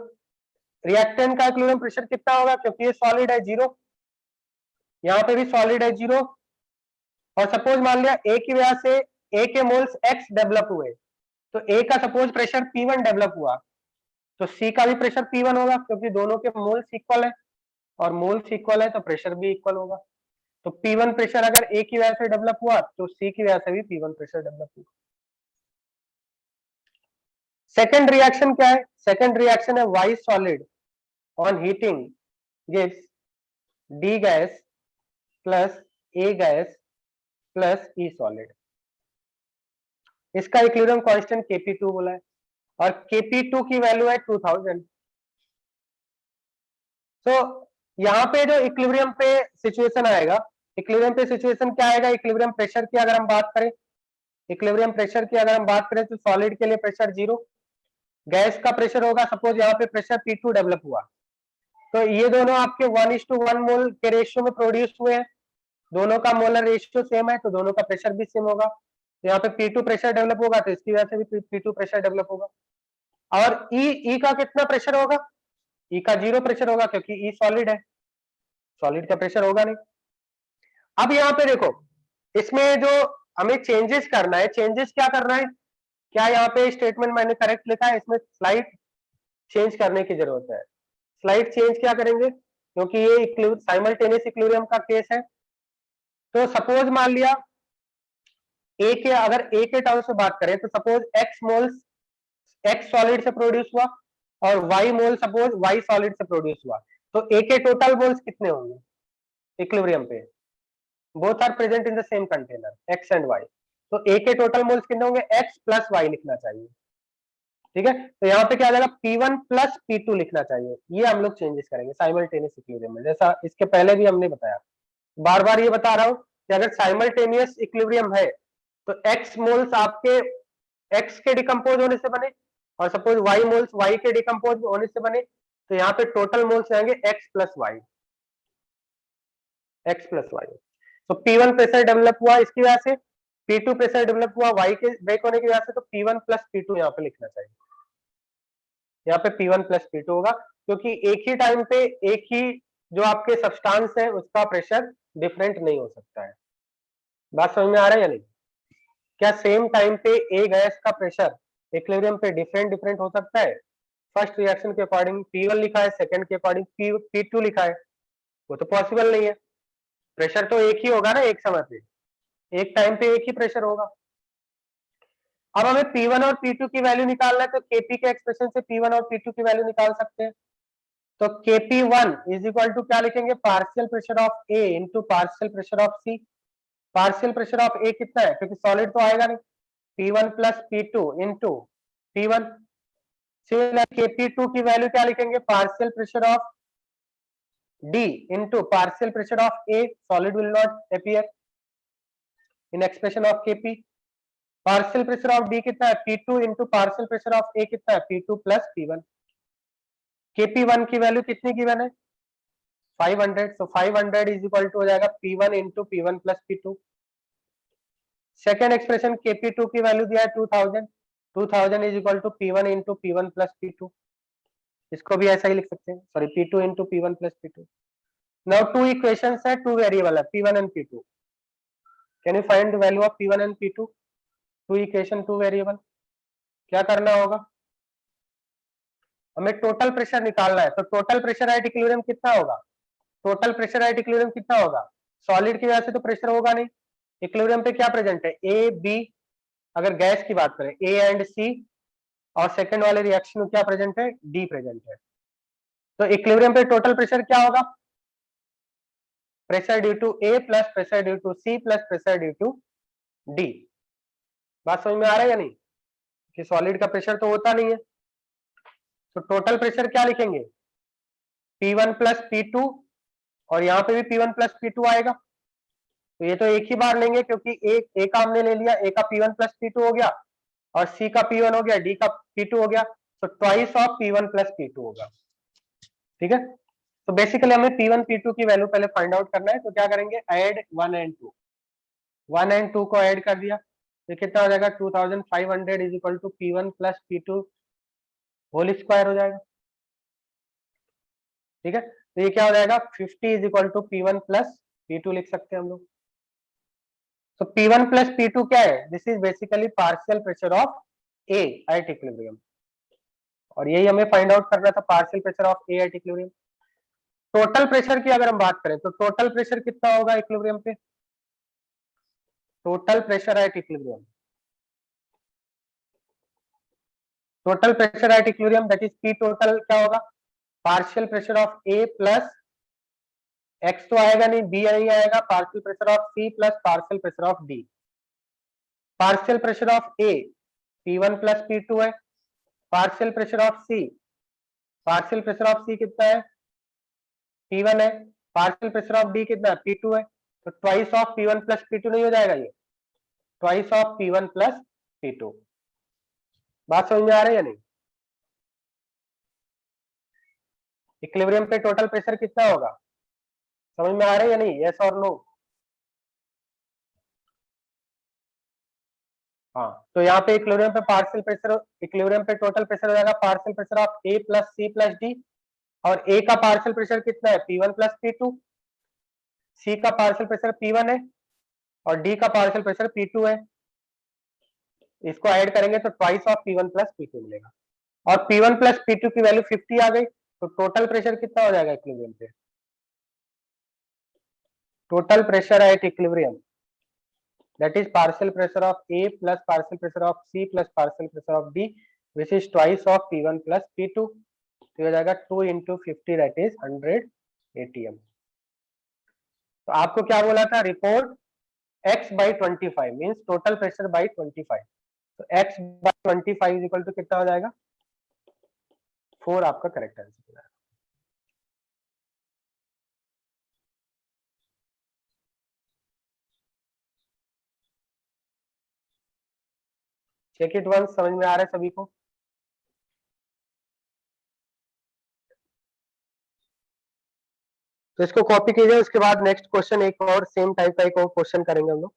रिएक्टेंट का इक्विलिब्रियम प्रेशर कितना होगा, क्योंकि ये सॉलिड है 0, यहाँ पे भी सॉलिड है 0. और सपोज मान लिया ए की वजह से ए के मोल्स x डेवलप हुए, तो ए का सपोज प्रेशर P1 डेवलप हुआ, तो सी का भी प्रेशर P1 होगा, क्योंकि दोनों के मोल्स इक्वल है और मोल्स इक्वल है तो प्रेशर भी इक्वल होगा. तो P1 प्रेशर अगर ए की वजह से डेवलप हुआ तो सी की वजह से भी P1 प्रेशर डेवलप हुआ. सेकेंड रिएक्शन क्या है, सेकेंड रिएक्शन है Y solid on heating gives D gas plus A gas plus E solid. इसका इक्विलिब्रियम कांस्टेंट Kp2 बोला है और Kp2 की वैल्यू है 2000. तो यहाँ पे जो इक्विलिब्रियम पे सिचुएशन आएगा, इक्विलिब्रियम पे सिचुएशन क्या आएगा, इक्विलिब्रियम प्रेशर की अगर हम बात करें, इक्विलिब्रियम प्रेशर की अगर हम बात करें तो सॉलिड के लिए प्रेशर 0, गैस का प्रेशर होगा, सपोज यहाँ पे प्रेशर P2 डेवलप हुआ, तो ये दोनों आपके 1:1 मोल के रेशियो में प्रोड्यूस हुए हैं, दोनों का मोलर रेशियो सेम है तो दोनों का प्रेशर भी सेम होगा. तो यहाँ पे P2 प्रेशर डेवलप होगा तो इसकी वजह से भी P2 प्रेशर डेवलप होगा. और ई का कितना प्रेशर होगा, ई का 0 प्रेशर होगा, क्योंकि ई सॉलिड है, सॉलिड का प्रेशर होगा नहीं. अब यहाँ पे देखो, इसमें जो हमें चेंजेस करना है, चेंजेस क्या करना है, क्या यहाँ पे स्टेटमेंट मैंने करेक्ट लिखा है, इसमें स्लाइड चेंज करने की जरूरत है. स्लाइड चेंज क्या करेंगे, क्योंकि ये साइमल्टेनियस इक्विलिब्रियम का केस है. तो सपोज मान लिया ए के, अगर ए के टर्म से बात करें तो suppose x moles x solid से प्रोड्यूस हुआ और वाई मोल सपोज वाई सॉलिड से प्रोड्यूस हुआ, तो ए के टोटल मोल्स कितने होंगे इक्विलिब्रियम पे, both are present in the same container X and Y, तो ए के टोटल मोल्स कितने होंगे, एक्स प्लस वाई लिखना चाहिए. ठीक है, तो यहाँ पे क्या आ जाएगा, P1 प्लस P2 लिखना चाहिए. ये हम लोग चेंजेस करेंगे साइमल्टेनियस इक्विलिब्रियम में, जैसा इसके पहले भी हमने बताया. बार बार ये बता रहा हूं कि अगर साइमल्टेनियस इक्विलिब्रियम है तो एक्स मोल्स आपके एक्स के डिकम्पोज होने से बने और सपोज वाई मोल्स वाई के डिकम्पोज होने से बने, तो यहाँ पे टोटल मोल्स आएंगे X plus Y, X plus Y. तो P1 प्रेशर डेवलप हुआ इसकी वजह से, P2 प्रेशर डेवलप हुआ वाई के ब्रेक होने की वजह से, तो P1 प्लस P2 यहाँ पे लिखना चाहिए. यहाँ पे P1 प्लस P2 होगा, क्योंकि एक ही टाइम पे एक ही जो आपके सब्सटेंस है उसका प्रेशर डिफरेंट नहीं हो सकता है. बात समझ में आ रहा है या नहीं? क्या सेम टाइम पे ए गैस का प्रेशर इक्विलिब्रियम पे डिफरेंट हो सकता है? फर्स्ट रिएक्शन के अकॉर्डिंग P1 लिखा है, सेकंड के अकॉर्डिंग P2 लिखा है, वो तो पॉसिबल नहीं है। प्रेशर तो एक ही होगा ना एक समय पे, एक टाइम पे एक ही प्रेशर होगा। अब हमें P1 और P2 की वैल्यू निकालना है, तो Kp के एक्सप्रेशन से P1 और P2 की वैल्यू निकाल सकते हैं। तो Kp1 इज इक्वल टू क्या लिखेंगे, partial pressure of A into partial pressure of C। Partial pressure of A कितना है, क्योंकि सॉलिड तो आएगा नहीं, P1 plus P2 into P1। Similar Kp2 की वैल्यू क्या लिखेंगे, partial pressure of D into partial pressure of A, solid will not appear in expression of Kp। Partial pressure of D कितना है, P2 into partial pressure of A कितना है, P2 plus P1। Kp1 की value कितनी given है, 500, so 500 is equal to हो जाएगा P1 into P1 plus P2। Second expression Kp2 की वैल्यू दिया है 2000, 2000 is equal to P1 into P1 plus P2। इसको भी ऐसा ही लिख सकते हैं, sorry P2 into P1 plus P2। Now two equations है, टू वेरिएबल है P1 and P2। Can you find the value of P1 and P2? Two equation two variable, क्या करना होगा, हमें टोटल प्रेशर निकालना है। तो टोटल प्रेशर एट इक्विलिब्रियम कितना होगा, टोटल प्रेशर एट इक्विलिब्रियम कितना होगा, सॉलिड की वजह से तो प्रेशर होगा नहीं, इक्विलिब्रियम पे क्या प्रेजेंट है, ए बी, अगर गैस की बात करें ए एंड सी, और सेकंड वाले रिएक्शन में क्या प्रेजेंट है, डी प्रेजेंट है। तो इक्विलिब्रियम पे टोटल प्रेशर क्या होगा, pressure due to A plus pressure due to C plus pressure due to D. बात समझ में आ रहा है या नहीं, कि सॉलिड का प्रेशर तो होता नहीं है। तो टोटल प्रेशर क्या लिखेंगे, P1 प्लस P2, और यहाँ पे भी P1 प्लस P2 आएगा। तो ये तो एक ही बार लेंगे, क्योंकि ए का हमने ले लिया, ए का P1 प्लस P2 हो गया, और सी का P1 हो गया, डी का P2 हो गया, तो twice of P1 plus P2 होगा। ठीक है, तो बेसिकली हमें P1 P2 की वैल्यू पहले फाइंड आउट करना है। तो क्या करेंगे, ऐड 1 एंड 2, 1 एंड 2 को ऐड कर दिया, तो कितना हो जाएगा, 2500 is equal to P1 plus P2 whole square हो जाएगा। ठीक है, तो ये क्या हो जाएगा, 50 is equal to P1 plus P2 लिख सकते हैं हम लोग। तो P1 प्लस P2 क्या है, this is basically partial pressure of A at equilibrium, और यही हमें फाइंड आउट करना था, partial pressure of A at equilibrium. Total pressure की अगर हम बात करें, तो टोटल प्रेशर कितना होगा इक्विलिब्रियम पे, total pressure at equilibrium, total pressure at equilibrium that is P total क्या होगा, partial pressure of A plus X तो आएगा नहीं, B नहीं आएगा, partial pressure of C plus partial pressure of D। Partial pressure of A P1 plus P2 है, partial pressure of C, partial pressure of C कितना है, P1 है, partial pressure of D कितना है, P2 है, तो twice of P1 plus P2 नहीं हो जाएगा, ये twice of P1 plus P2। बात समझ में आ रही है या नहीं, इक्विलिब्रियम पे टोटल प्रेशर कितना होगा, समझ में आ रहा है या नहीं, यस और नो? हाँ, तो यहाँ पे इक्विलिब्रियम पे पार्शियल प्रेशर, इक्विलिब्रियम पे टोटल प्रेशर हो जाएगा partial pressure of A plus C plus D, और A का पार्शियल प्रेशर कितना है, P1 प्लस P2, C का पार्शियल प्रेशर P1 है, और D का पार्शियल प्रेशर P2 है। इसको ऐड करेंगे तो twice of P1 plus P2 मिलेगा, और P1 प्लस P2 की वैल्यू 50 आ गई, तो टोटल प्रेशर कितना हो जाएगा इक्विलिब्रियम पे, total pressure at equilibrium that is partial pressure of A plus partial pressure of C plus partial pressure of D which is twice of P1 plus P2, तो हो जाएगा 2 into 50 that is 100 ATM। तो आपको क्या बोला था, report X by 25 means total pressure by 25, तो X by 25 equal to कितना हो जाएगा, 4 आपका करेक्ट आंसर हो जाएगा। चेक इट वंस, समझ में आ रहा है सभी को? तो इसको कॉपी कीजिए, उसके बाद नेक्स्ट क्वेश्चन एक और सेम टाइप का एक और क्वेश्चन करेंगे हम लोग।